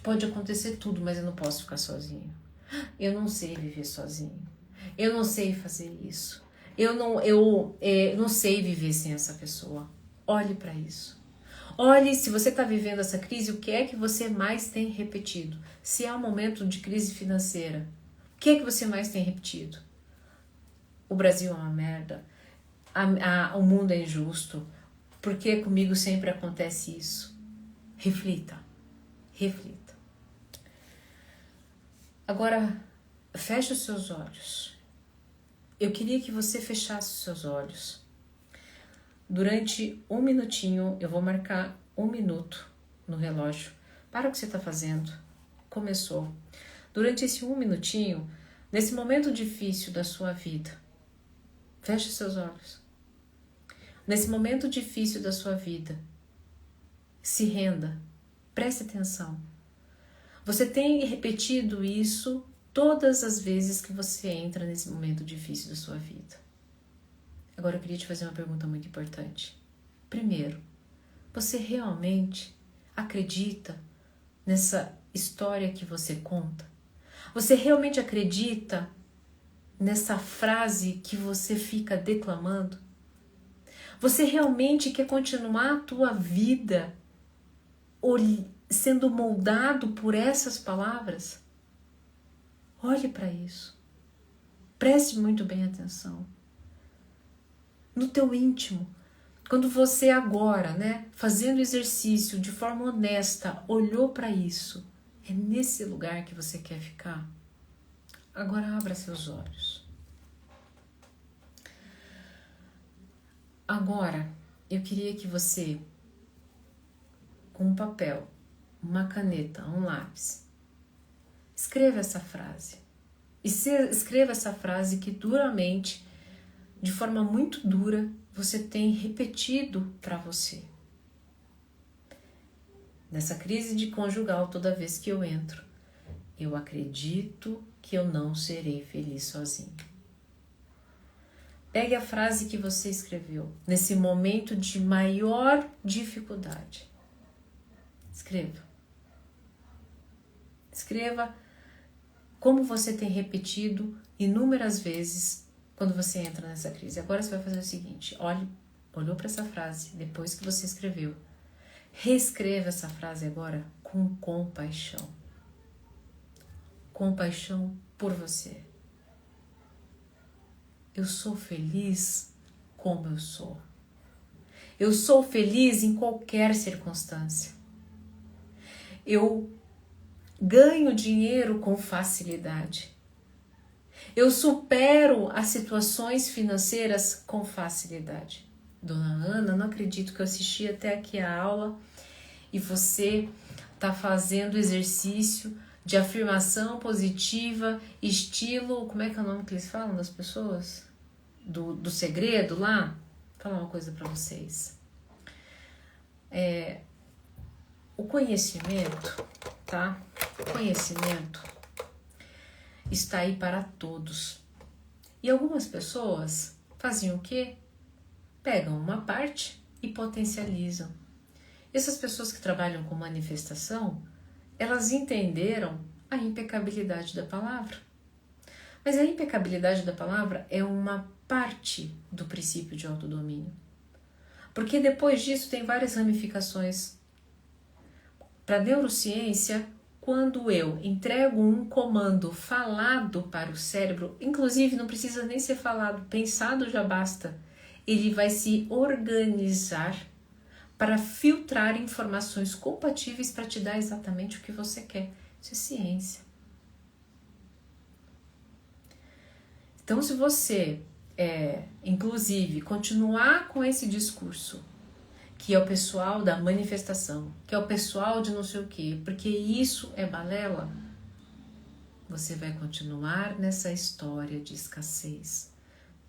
pode acontecer tudo, mas eu não posso ficar sozinho. Eu não sei viver sozinho. Eu não sei fazer isso. Eu não sei viver sem essa pessoa. Olhe para isso. Olhe, se você está vivendo essa crise, o que é que você mais tem repetido? Se é um momento de crise financeira, o que é que você mais tem repetido? O Brasil é uma merda. O mundo é injusto. Por que comigo sempre acontece isso? Reflita. Reflita. Agora, feche os seus olhos. Eu queria que você fechasse os seus olhos. Durante 1 minutinho, eu vou marcar 1 minuto no relógio. Para o que você está fazendo. Começou. Durante esse 1 minutinho, nesse momento difícil da sua vida, feche seus olhos. Nesse momento difícil da sua vida, se renda. Preste atenção. Você tem repetido isso todas as vezes que você entra nesse momento difícil da sua vida. Agora eu queria te fazer uma pergunta muito importante. Primeiro, você realmente acredita nessa história que você conta? Você realmente acredita nessa frase que você fica declamando? Você realmente quer continuar a tua vida sendo moldado por essas palavras? Olhe para isso. Preste muito bem atenção. No teu íntimo, quando você agora, né, fazendo exercício de forma honesta, olhou para isso, é nesse lugar que você quer ficar? Agora abra seus olhos. Agora, eu queria que você, com um papel, uma caneta, um lápis, escreva essa frase. E escreva essa frase que duramente, de forma muito dura, você tem repetido para você. Nessa crise de conjugal, toda vez que eu entro, eu acredito que eu não serei feliz sozinho. Pegue a frase que você escreveu nesse momento de maior dificuldade. Escreva. Escreva como você tem repetido inúmeras vezes quando você entra nessa crise. Agora você vai fazer o seguinte, olhou para essa frase depois que você escreveu. Reescreva essa frase agora com compaixão. Compaixão por você. Eu sou feliz como eu sou. Eu sou feliz em qualquer circunstância. Eu ganho dinheiro com facilidade. Eu supero as situações financeiras com facilidade. Dona Ana, não acredito que eu assisti até aqui a aula e você está fazendo exercício de afirmação positiva, estilo, como é que é o nome que eles falam das pessoas? Do segredo lá? Vou falar uma coisa para vocês. O conhecimento, tá? O conhecimento está aí para todos. E algumas pessoas faziam o quê? Pegam uma parte e potencializam. Essas pessoas que trabalham com manifestação, elas entenderam a impecabilidade da palavra. Mas a impecabilidade da palavra é uma parte do princípio de autodomínio. Porque depois disso tem várias ramificações. Para a neurociência, quando eu entrego um comando falado para o cérebro, inclusive não precisa nem ser falado, pensado já basta, ele vai se organizar para filtrar informações compatíveis para te dar exatamente o que você quer. Isso é ciência. Então, se você, inclusive, continuar com esse discurso, que é o pessoal da manifestação, que é o pessoal de não sei o quê, porque isso é balela, você vai continuar nessa história de escassez,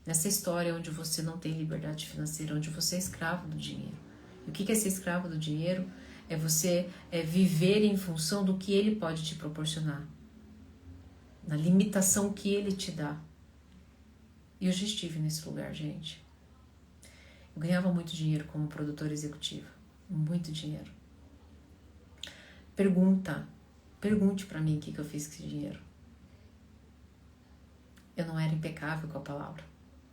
nessa história onde você não tem liberdade financeira, onde você é escravo do dinheiro. E o que é ser escravo do dinheiro? É você viver em função do que ele pode te proporcionar, na limitação que ele te dá. E eu já estive nesse lugar, gente. Eu ganhava muito dinheiro como produtora executiva, muito dinheiro. Pergunte pra mim o que eu fiz com esse dinheiro. Eu não era impecável com a palavra.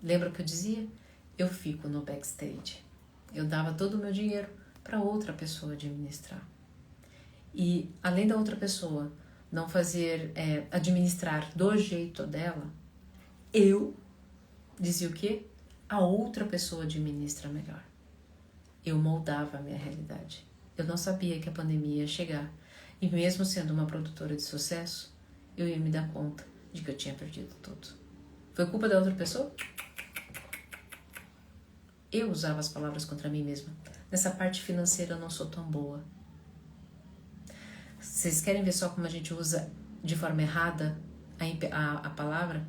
Lembra o que eu dizia? Eu fico no backstage. Eu dava todo o meu dinheiro para outra pessoa administrar. E além da outra pessoa não fazer, administrar do jeito dela, eu dizia o quê? A outra pessoa administra melhor. Eu moldava a minha realidade. Eu não sabia que a pandemia ia chegar. E mesmo sendo uma produtora de sucesso, eu ia me dar conta de que eu tinha perdido tudo. Foi culpa da outra pessoa? Eu usava as palavras contra mim mesma. Nessa parte financeira eu não sou tão boa. Vocês querem ver só como a gente usa de forma errada a palavra?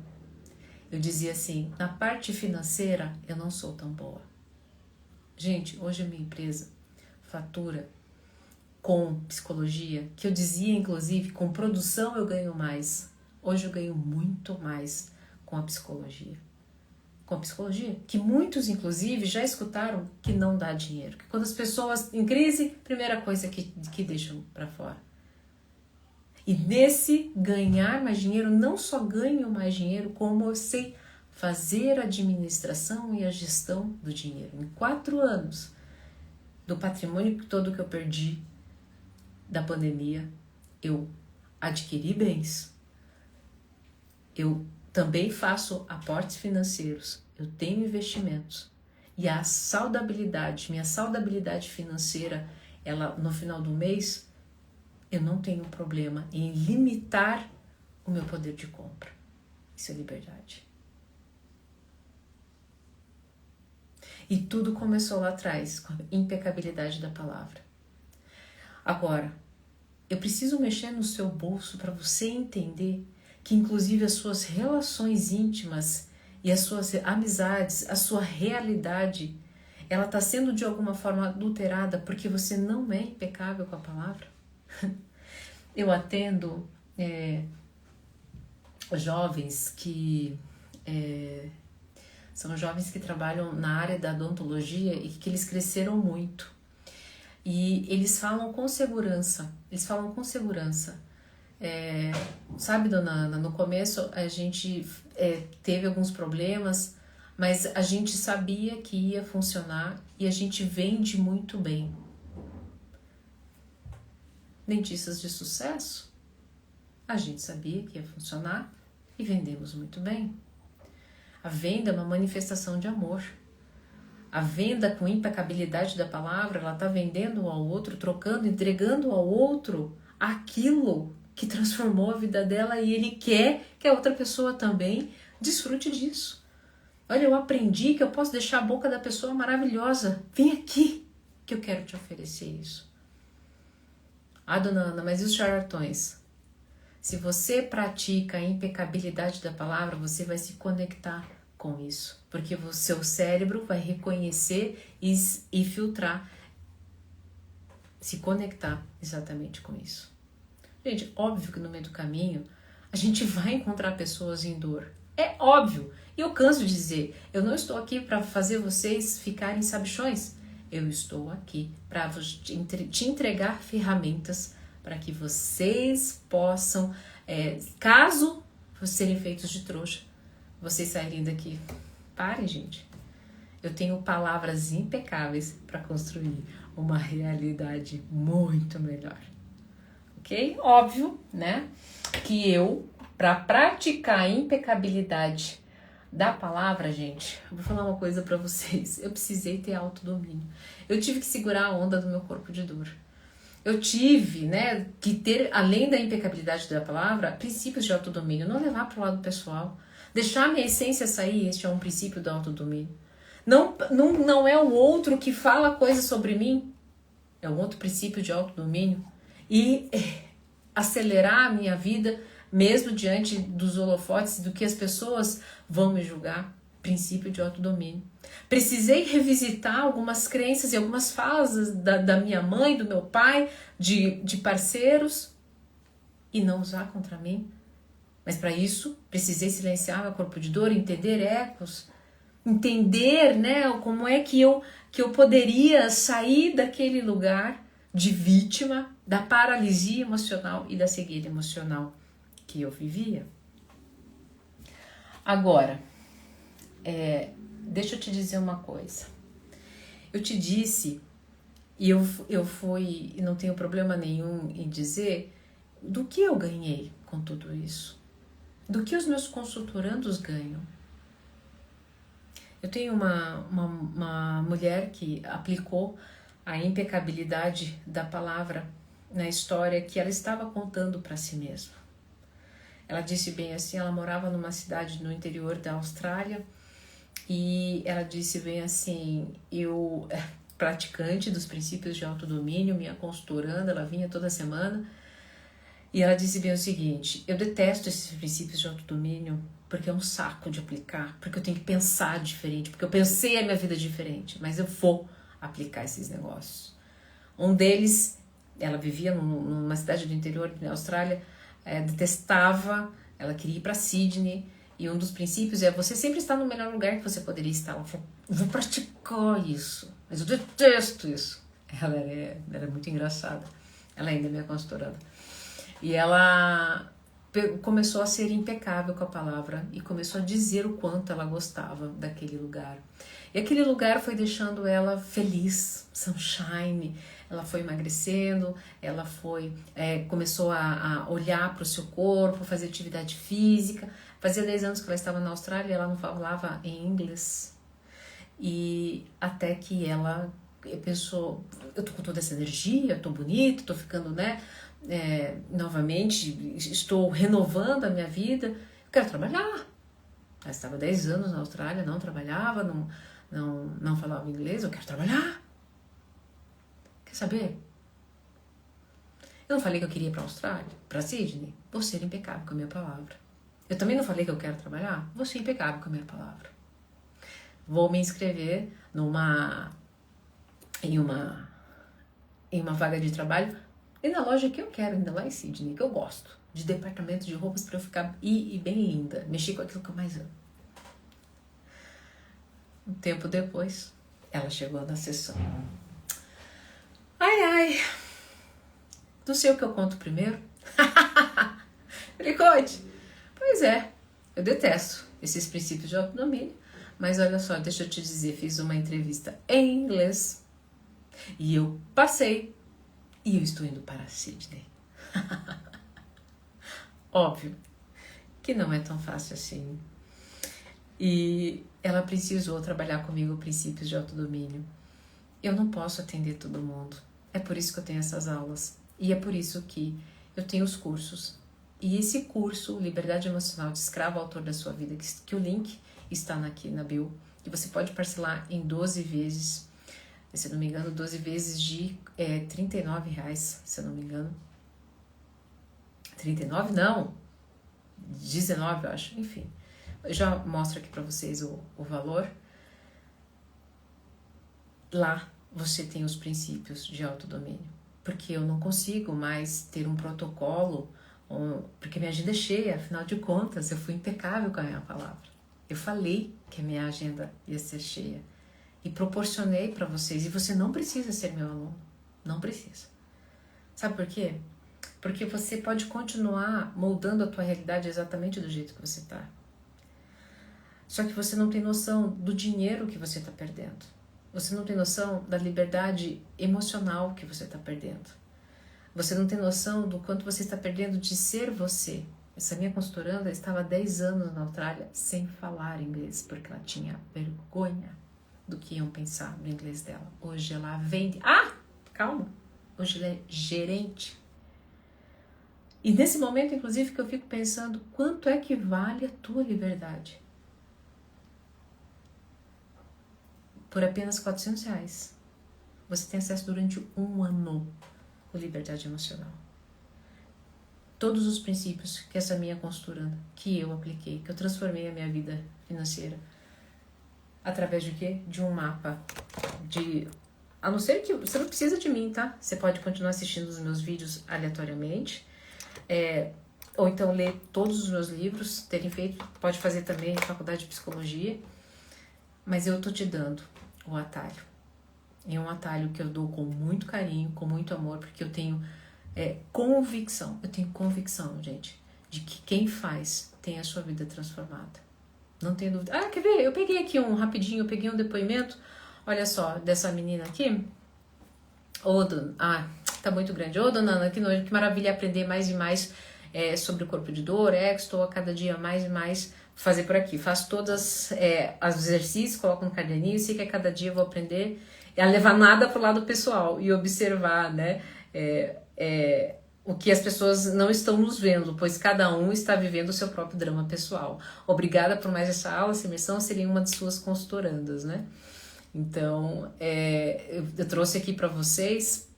Eu dizia assim, na parte financeira eu não sou tão boa. Gente, hoje a minha empresa fatura com psicologia, que eu dizia inclusive, com produção eu ganho mais. Hoje eu ganho muito mais com a psicologia. Com a psicologia, que muitos inclusive já escutaram que não dá dinheiro. Que quando as pessoas em crise, primeira coisa que deixam para fora. E nesse ganhar mais dinheiro, não só ganho mais dinheiro, como eu sei fazer a administração e a gestão do dinheiro. Em 4 anos, do patrimônio todo que eu perdi da pandemia, eu adquiri bens. Eu também faço aportes financeiros, eu tenho investimentos. E a saudabilidade, minha saudabilidade financeira, ela no final do mês, eu não tenho problema em limitar o meu poder de compra. Isso é liberdade. E tudo começou lá atrás, com a impecabilidade da palavra. Agora, eu preciso mexer no seu bolso para você entender que inclusive as suas relações íntimas e as suas amizades, a sua realidade, ela está sendo de alguma forma adulterada porque você não é impecável com a palavra. Eu atendo jovens que são jovens que trabalham na área da odontologia e que eles cresceram muito. E eles falam com segurança, sabe, dona Ana, no começo a gente teve alguns problemas, mas a gente sabia que ia funcionar e a gente vende muito bem. Dentistas de sucesso, a gente sabia que ia funcionar e vendemos muito bem. A venda é uma manifestação de amor. A venda com impecabilidade da palavra, ela está vendendo ao outro, trocando, entregando ao outro aquilo que transformou a vida dela e ele quer que a outra pessoa também desfrute disso. Olha, eu aprendi que eu posso deixar a boca da pessoa maravilhosa. Vem aqui que eu quero te oferecer isso. Ah, dona Ana, mas e os charlatões? Se você pratica a impecabilidade da palavra, você vai se conectar com isso. Porque o seu cérebro vai reconhecer e filtrar, se conectar exatamente com isso. Gente, óbvio que no meio do caminho a gente vai encontrar pessoas em dor. É óbvio. E eu canso de dizer, eu não estou aqui para fazer vocês ficarem sabichões. Eu estou aqui para te entregar ferramentas para que vocês possam, caso serem feitos de trouxa, vocês saírem daqui. Parem, gente. Eu tenho palavras impecáveis para construir uma realidade muito melhor. Ok? Óbvio, né? Que eu, para praticar a impecabilidade da palavra, gente, eu vou falar uma coisa para vocês. Eu precisei ter autodomínio. Eu tive que segurar a onda do meu corpo de dor. Eu tive, né, que ter, além da impecabilidade da palavra, princípios de autodomínio. Não levar para o lado pessoal. Deixar a minha essência sair, este é um princípio do autodomínio. Não é o outro que fala coisas sobre mim. É um outro princípio de autodomínio. E acelerar a minha vida, mesmo diante dos holofotes, do que as pessoas vão me julgar. Princípio de autodomínio. Precisei revisitar algumas crenças e algumas falas da minha mãe, do meu pai, de parceiros, e não usar contra mim. Mas para isso, precisei silenciar meu corpo de dor, entender ecos, entender, né, como é que eu poderia sair daquele lugar de vítima, da paralisia emocional e da cegueira emocional que eu vivia. Agora, deixa eu te dizer uma coisa. Eu te disse, e e não tenho problema nenhum em dizer, do que eu ganhei com tudo isso. Do que os meus consultorandos ganham. Eu tenho uma mulher que aplicou a impecabilidade da palavra na história que ela estava contando para si mesma. Ela disse bem assim, ela morava numa cidade no interior da Austrália e ela disse bem assim, eu, praticante dos princípios de autodomínio, minha consultoranda, ela vinha toda semana e ela disse bem o seguinte, eu detesto esses princípios de autodomínio porque é um saco de aplicar, porque eu tenho que pensar diferente, porque eu pensei a minha vida diferente, mas eu vou aplicar esses negócios. Um deles, ela vivia numa cidade do interior da Austrália, detestava, ela queria ir para Sydney, e um dos princípios é você sempre estar no melhor lugar que você poderia estar. Ela falou, vou praticar isso, mas eu detesto isso. Ela era muito engraçada, ela ainda é minha consultorada. E ela começou a ser impecável com a palavra e começou a dizer o quanto ela gostava daquele lugar. E aquele lugar foi deixando ela feliz, sunshine, ela foi emagrecendo, ela começou a olhar para o seu corpo, fazer atividade física. Fazia 10 anos que ela estava na Austrália e ela não falava em inglês. E até que ela pensou, eu tô com toda essa energia, tô bonita, tô ficando, né, novamente, estou renovando a minha vida, eu quero trabalhar. Ela estava 10 anos na Austrália, não trabalhava, não falava inglês, eu quero trabalhar. Quer saber? Eu não falei que eu queria ir para a Austrália, para Sydney, vou ser impecável com a minha palavra. Eu também não falei que eu quero trabalhar, vou ser impecável com a minha palavra. Vou me inscrever em uma vaga de trabalho e na loja que eu quero, ainda lá em Sydney, que eu gosto, de departamento de roupas para eu ficar bem linda, mexer com aquilo que eu mais amo. Um tempo depois, ela chegou na sessão. Ai, não sei o que eu conto primeiro. Ele conte. Pois é, eu detesto esses princípios de autodomínio, mas olha só, deixa eu te dizer, fiz uma entrevista em inglês e eu passei e eu estou indo para Sydney. Óbvio que não é tão fácil assim. E ela precisou trabalhar comigo princípios de autodomínio. Eu não posso atender todo mundo. É por isso que eu tenho essas aulas. E é por isso que eu tenho os cursos. E esse curso, Liberdade Emocional de Escravo Autor da Sua Vida, que o link está aqui na bio, e você pode parcelar em 12 vezes, se eu não me engano, 12 vezes de R$39, se eu não me engano. 39 não, 19 eu acho, enfim. Eu já mostro aqui para vocês o valor. Lá você tem os princípios de autodomínio, porque eu não consigo mais ter um protocolo, porque minha agenda é cheia, afinal de contas, eu fui impecável com a minha palavra. Eu falei que a minha agenda ia ser cheia e proporcionei para vocês, e você não precisa ser meu aluno, não precisa. Sabe por quê? Porque você pode continuar moldando a tua realidade exatamente do jeito que você está. Só que você não tem noção do dinheiro que você está perdendo. Você não tem noção da liberdade emocional que você está perdendo. Você não tem noção do quanto você está perdendo de ser você. Essa minha consultoranda estava há 10 anos na Austrália sem falar inglês, porque ela tinha vergonha do que iam pensar no inglês dela. Hoje ela vende... Calma! Hoje ela é gerente. E nesse momento, inclusive, que eu fico pensando, quanto é que vale a tua liberdade? Por apenas R$400. Você tem acesso durante 1 ano com liberdade emocional. Todos os princípios que essa minha consultoranda, que eu apliquei, que eu transformei a minha vida financeira. Através de quê? De um mapa. A não ser que você não precisa de mim, tá? Você pode continuar assistindo os meus vídeos aleatoriamente. Ou então ler todos os meus livros, terem feito, pode fazer também faculdade de psicologia. Mas eu tô te dando o atalho. É um atalho que eu dou com muito carinho, com muito amor, porque eu tenho convicção. Eu tenho convicção, gente, de que quem faz tem a sua vida transformada. Não tem dúvida. Quer ver? Eu peguei aqui rapidinho, eu peguei um depoimento, olha só, dessa menina aqui. Tá muito grande. Dona Ana, que maravilha aprender mais e mais sobre o corpo de dor. Estou a cada dia mais e mais fazer por aqui. Faço todas os exercícios, coloco no caderninho, sei que a cada dia eu vou aprender a levar nada pro lado pessoal e observar, né? O que as pessoas não estão nos vendo, pois cada um está vivendo o seu próprio drama pessoal. Obrigada por mais essa aula, essa imersão seria uma de suas consultorandas, né? Então, eu trouxe aqui para vocês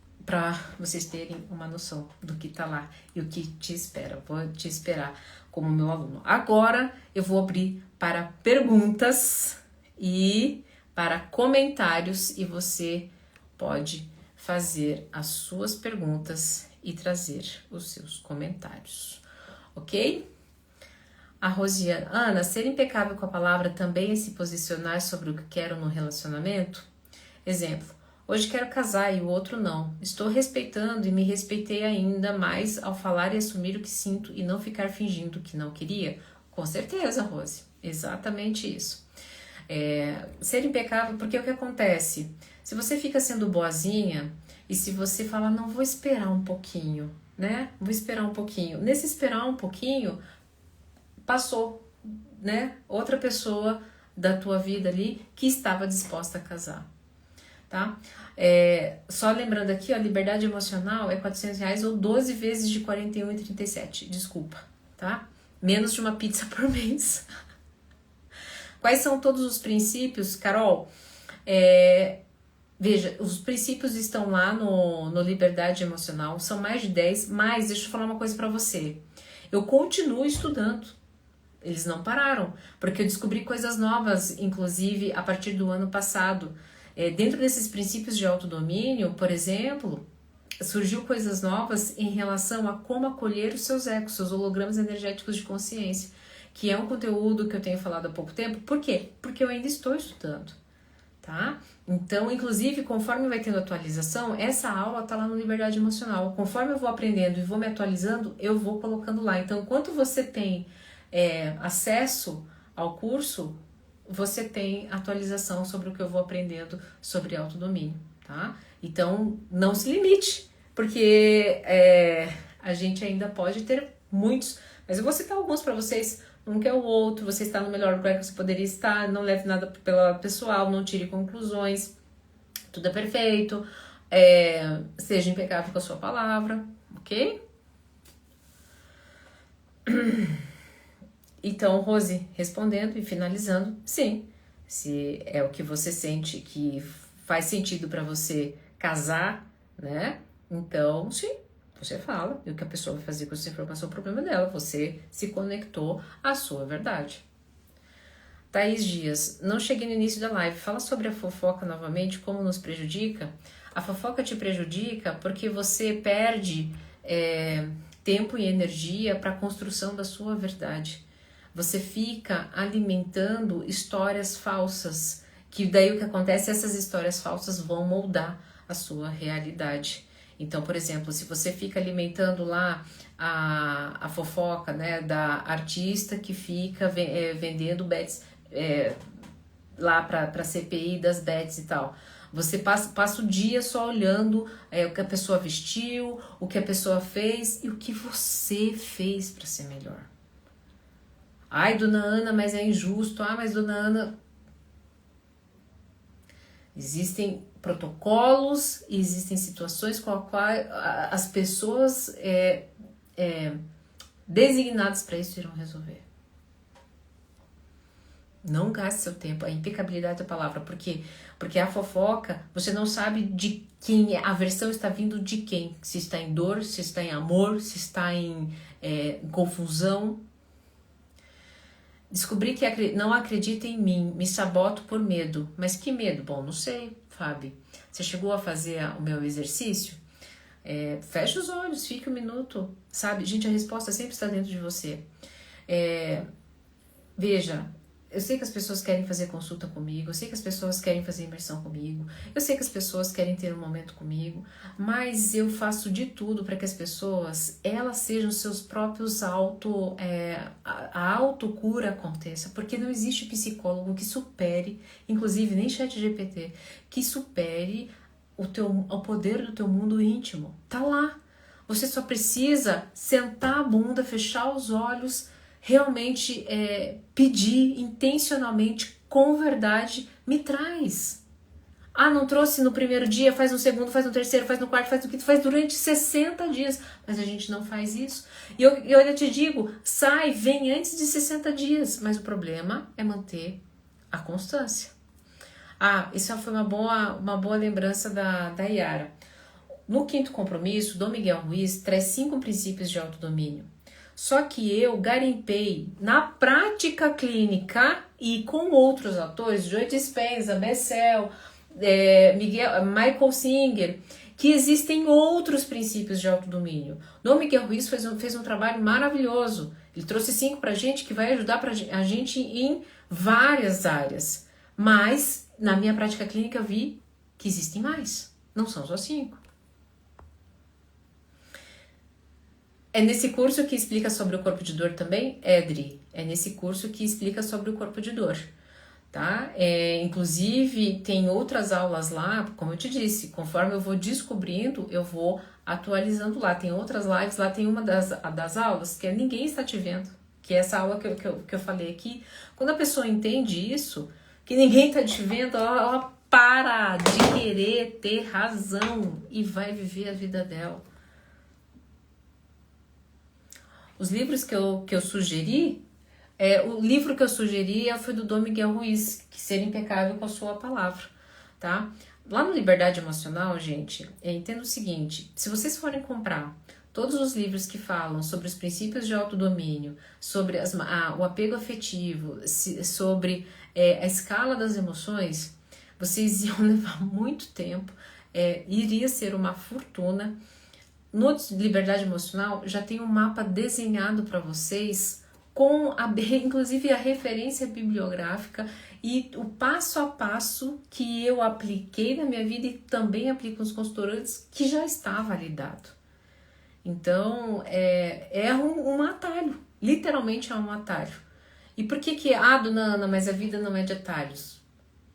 terem uma noção do que tá lá e o que te espera. Vou te esperar como meu aluno. Agora, eu vou abrir para perguntas e para comentários e você pode fazer as suas perguntas e trazer os seus comentários, ok? A Rosiana, Ana, ser impecável com a palavra também é se posicionar sobre o que quero no relacionamento? Exemplo, hoje quero casar e o outro não. Estou respeitando e me respeitei ainda mais ao falar e assumir o que sinto e não ficar fingindo que não queria? Com certeza, Rose, exatamente isso. Ser impecável, porque o que acontece? Se você fica sendo boazinha e se você fala, não, vou esperar um pouquinho, né? Vou esperar um pouquinho. Nesse esperar um pouquinho, passou, né? Outra pessoa da tua vida ali que estava disposta a casar, tá? Só lembrando aqui, a liberdade emocional é R$400 ou 12 vezes de R$ 41,37, desculpa, tá? Menos de uma pizza por mês. Quais são todos os princípios, Carol? Veja, os princípios estão lá no Liberdade Emocional, são mais de 10, mas deixa eu falar uma coisa pra você. Eu continuo estudando, eles não pararam, porque eu descobri coisas novas, inclusive a partir do ano passado. Dentro desses princípios de autodomínio, por exemplo, surgiu coisas novas em relação a como acolher os seus ecos, seus hologramas energéticos de consciência, que é um conteúdo que eu tenho falado há pouco tempo. Por quê? Porque eu ainda estou estudando, tá? Então, inclusive, conforme vai tendo atualização, essa aula tá lá no Liberdade Emocional. Conforme eu vou aprendendo e vou me atualizando, eu vou colocando lá. Então, enquanto você tem acesso ao curso, você tem atualização sobre o que eu vou aprendendo sobre autodomínio, tá? Então, não se limite, porque a gente ainda pode ter muitos, mas eu vou citar alguns para vocês. Um que é o outro, você está no melhor lugar que você poderia estar, não leve nada pela pessoal, não tire conclusões, tudo é perfeito, Seja impecável com a sua palavra, ok? Então, Rose, respondendo e finalizando, sim, se é o que você sente que faz sentido para você casar, né? Então, sim, você fala. E o que a pessoa vai fazer com essa informação é o problema dela. Você se conectou à sua verdade. Thaís Dias, não cheguei no início da live. Fala sobre a fofoca novamente, como nos prejudica. A fofoca te prejudica porque você perde tempo e energia para a construção da sua verdade. Você fica alimentando histórias falsas, que daí o que acontece, essas histórias falsas vão moldar a sua realidade. Então, por exemplo, se você fica alimentando lá a fofoca, né, da artista que fica vendendo bets lá para a CPI das bets e tal, você passa o dia só olhando o que a pessoa vestiu, o que a pessoa fez e o que você fez para ser melhor. Ai, dona Ana, mas é injusto. Ah, mas dona Ana... Existem protocolos, existem situações com as quais as pessoas designadas para isso irão resolver. Não gaste seu tempo, a impecabilidade da palavra. Por quê? Porque a fofoca, você não sabe de quem a versão está vindo de quem. Se está em dor, se está em amor, se está em confusão. Descobri que não acredita em mim, me saboto por medo. Mas que medo? Bom, não sei, Fábio. Você chegou a fazer o meu exercício? Fecha os olhos, fique um minuto, sabe? Gente, a resposta sempre está dentro de você. Veja, eu sei que as pessoas querem fazer consulta comigo, eu sei que as pessoas querem fazer imersão comigo, eu sei que as pessoas querem ter um momento comigo, mas eu faço de tudo para que as pessoas, elas sejam seus próprios a autocura aconteça, porque não existe psicólogo que supere, inclusive nem ChatGPT, que supere o poder do teu mundo íntimo. Tá lá. Você só precisa sentar a bunda, fechar os olhos, realmente pedir intencionalmente, com verdade, me traz. Ah, não trouxe no primeiro dia, faz no segundo, faz no terceiro, faz no quarto, faz no quinto, faz durante 60 dias. Mas a gente não faz isso. E eu ainda te digo, vem antes de 60 dias. Mas o problema é manter a constância. Ah, isso foi uma boa lembrança da Yara. No quinto compromisso, Dom Miguel Ruiz traz 5 princípios de autodomínio. Só que eu garimpei na prática clínica e com outros autores, Joe Dispenza, Bessel, Michael Singer, que existem outros princípios de autodomínio. Dom Miguel Ruiz fez um trabalho maravilhoso. Ele trouxe 5 pra gente que vai ajudar a gente em várias áreas. Mas, na minha prática clínica, eu vi que existem mais. Não são só 5. É nesse curso que explica sobre o corpo de dor também, Edri? É nesse curso que explica sobre o corpo de dor, tá? Inclusive, tem outras aulas lá, como eu te disse, conforme eu vou descobrindo, eu vou atualizando lá. Tem outras lives, lá tem uma das aulas que ninguém está te vendo, que é essa aula que eu falei aqui. Quando a pessoa entende isso, que ninguém está te vendo, ela para de querer ter razão e vai viver a vida dela. Os livros que eu sugeri, o livro que eu sugeri foi do Dom Miguel Ruiz, que Ser Impecável com a Sua Palavra, tá? Lá no Liberdade Emocional, gente, entenda o seguinte, se vocês forem comprar todos os livros que falam sobre os princípios de autodomínio, sobre o apego afetivo, sobre a escala das emoções, vocês iam levar muito tempo, iria ser uma fortuna. No Liberdade Emocional já tem um mapa desenhado para vocês com inclusive a referência bibliográfica e o passo a passo que eu apliquei na minha vida e também aplico nos consultorantes, que já está validado. Então é um atalho, literalmente é um atalho. E por que dona Ana, mas a vida não é de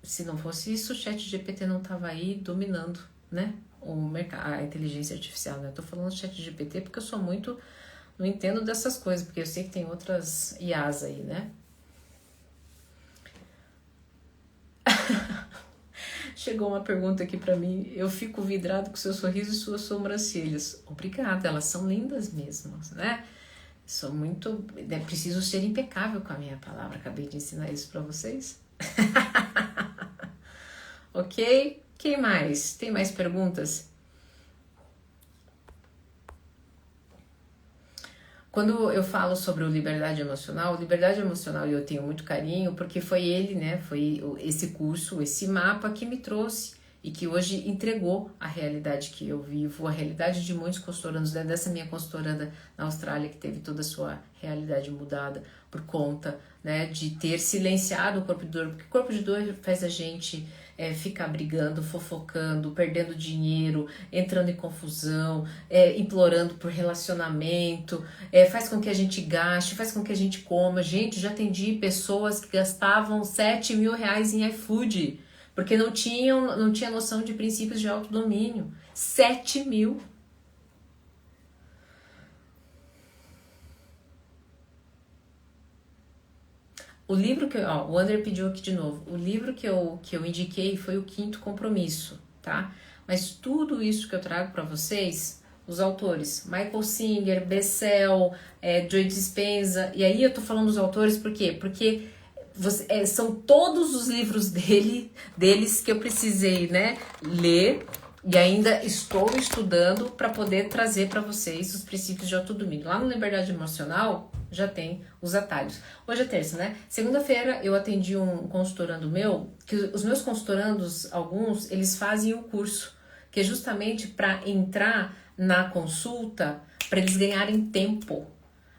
Se não fosse isso, o ChatGPT não estava aí dominando, né? A inteligência artificial, né? Eu tô falando do ChatGPT porque eu sou muito... Não entendo dessas coisas, porque eu sei que tem outras IAs aí, né? Chegou uma pergunta aqui pra mim. Eu fico vidrado com seu sorriso e suas sobrancelhas. Obrigada, elas são lindas mesmo, né? Sou muito... preciso ser impecável com a minha palavra. Acabei de ensinar isso pra vocês. Ok? Quem mais? Tem mais perguntas? Quando eu falo sobre o liberdade emocional eu tenho muito carinho porque foi ele, né? Foi esse curso, esse mapa que me trouxe e que hoje entregou a realidade que eu vivo, a realidade de muitos consultorandos, né? Dessa minha consultoranda na Austrália que teve toda a sua realidade mudada por conta, né, de ter silenciado o corpo de dor, porque o corpo de dor faz a gente ficar brigando, fofocando, perdendo dinheiro, entrando em confusão, implorando por relacionamento, faz com que a gente gaste, faz com que a gente coma. Gente, já atendi pessoas que gastavam 7 mil reais em iFood, porque não tinha noção de princípios de autodomínio. 7 mil. O livro que o Ander pediu aqui de novo. O livro que eu indiquei foi o Quinto Compromisso, tá? Mas tudo isso que eu trago para vocês, os autores, Michael Singer, Bessel, Joe Dispenza, e aí eu tô falando dos autores por quê? Porque são todos os livros deles que eu precisei, né, ler, e ainda estou estudando para poder trazer para vocês os princípios de autodomínio. Lá no Liberdade Emocional já tem os atalhos. Hoje é terça, né? Segunda-feira eu atendi um consultorando meu, que os meus consultorandos, alguns, eles fazem o curso, que é justamente para entrar na consulta, para eles ganharem tempo.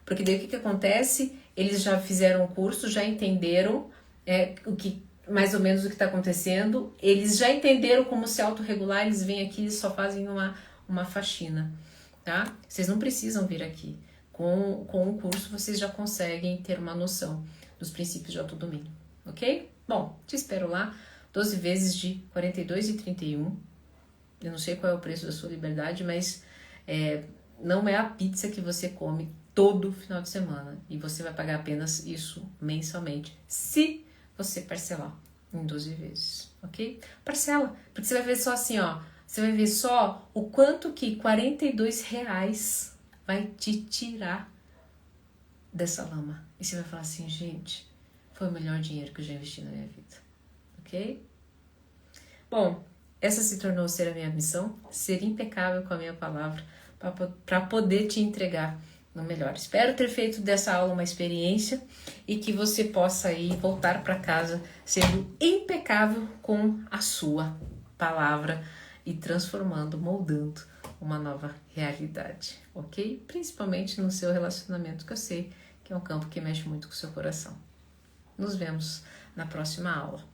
Porque daí o que acontece? Eles já fizeram o curso, já entenderam o que mais ou menos o que está acontecendo, eles já entenderam como se autorregular, eles vêm aqui e só fazem uma faxina, tá? Vocês não precisam vir aqui. Com o curso vocês já conseguem ter uma noção dos princípios de autodomínio, ok? Bom, te espero lá, 12 vezes de 42,31. Eu não sei qual é o preço da sua liberdade, mas não é a pizza que você come todo final de semana. E você vai pagar apenas isso mensalmente, se você parcelar em 12 vezes, ok? Parcela, porque você vai ver só assim, ó. Você vai ver só o quanto que R$42 vai te tirar dessa lama. E você vai falar assim, gente, foi o melhor dinheiro que eu já investi na minha vida, ok? Bom, essa se tornou ser a minha missão, ser impecável com a minha palavra, para poder te entregar no melhor. Espero ter feito dessa aula uma experiência e que você possa aí voltar para casa sendo impecável com a sua palavra e transformando, moldando uma nova realidade, ok? Principalmente no seu relacionamento, que eu sei que é um campo que mexe muito com o seu coração. Nos vemos na próxima aula.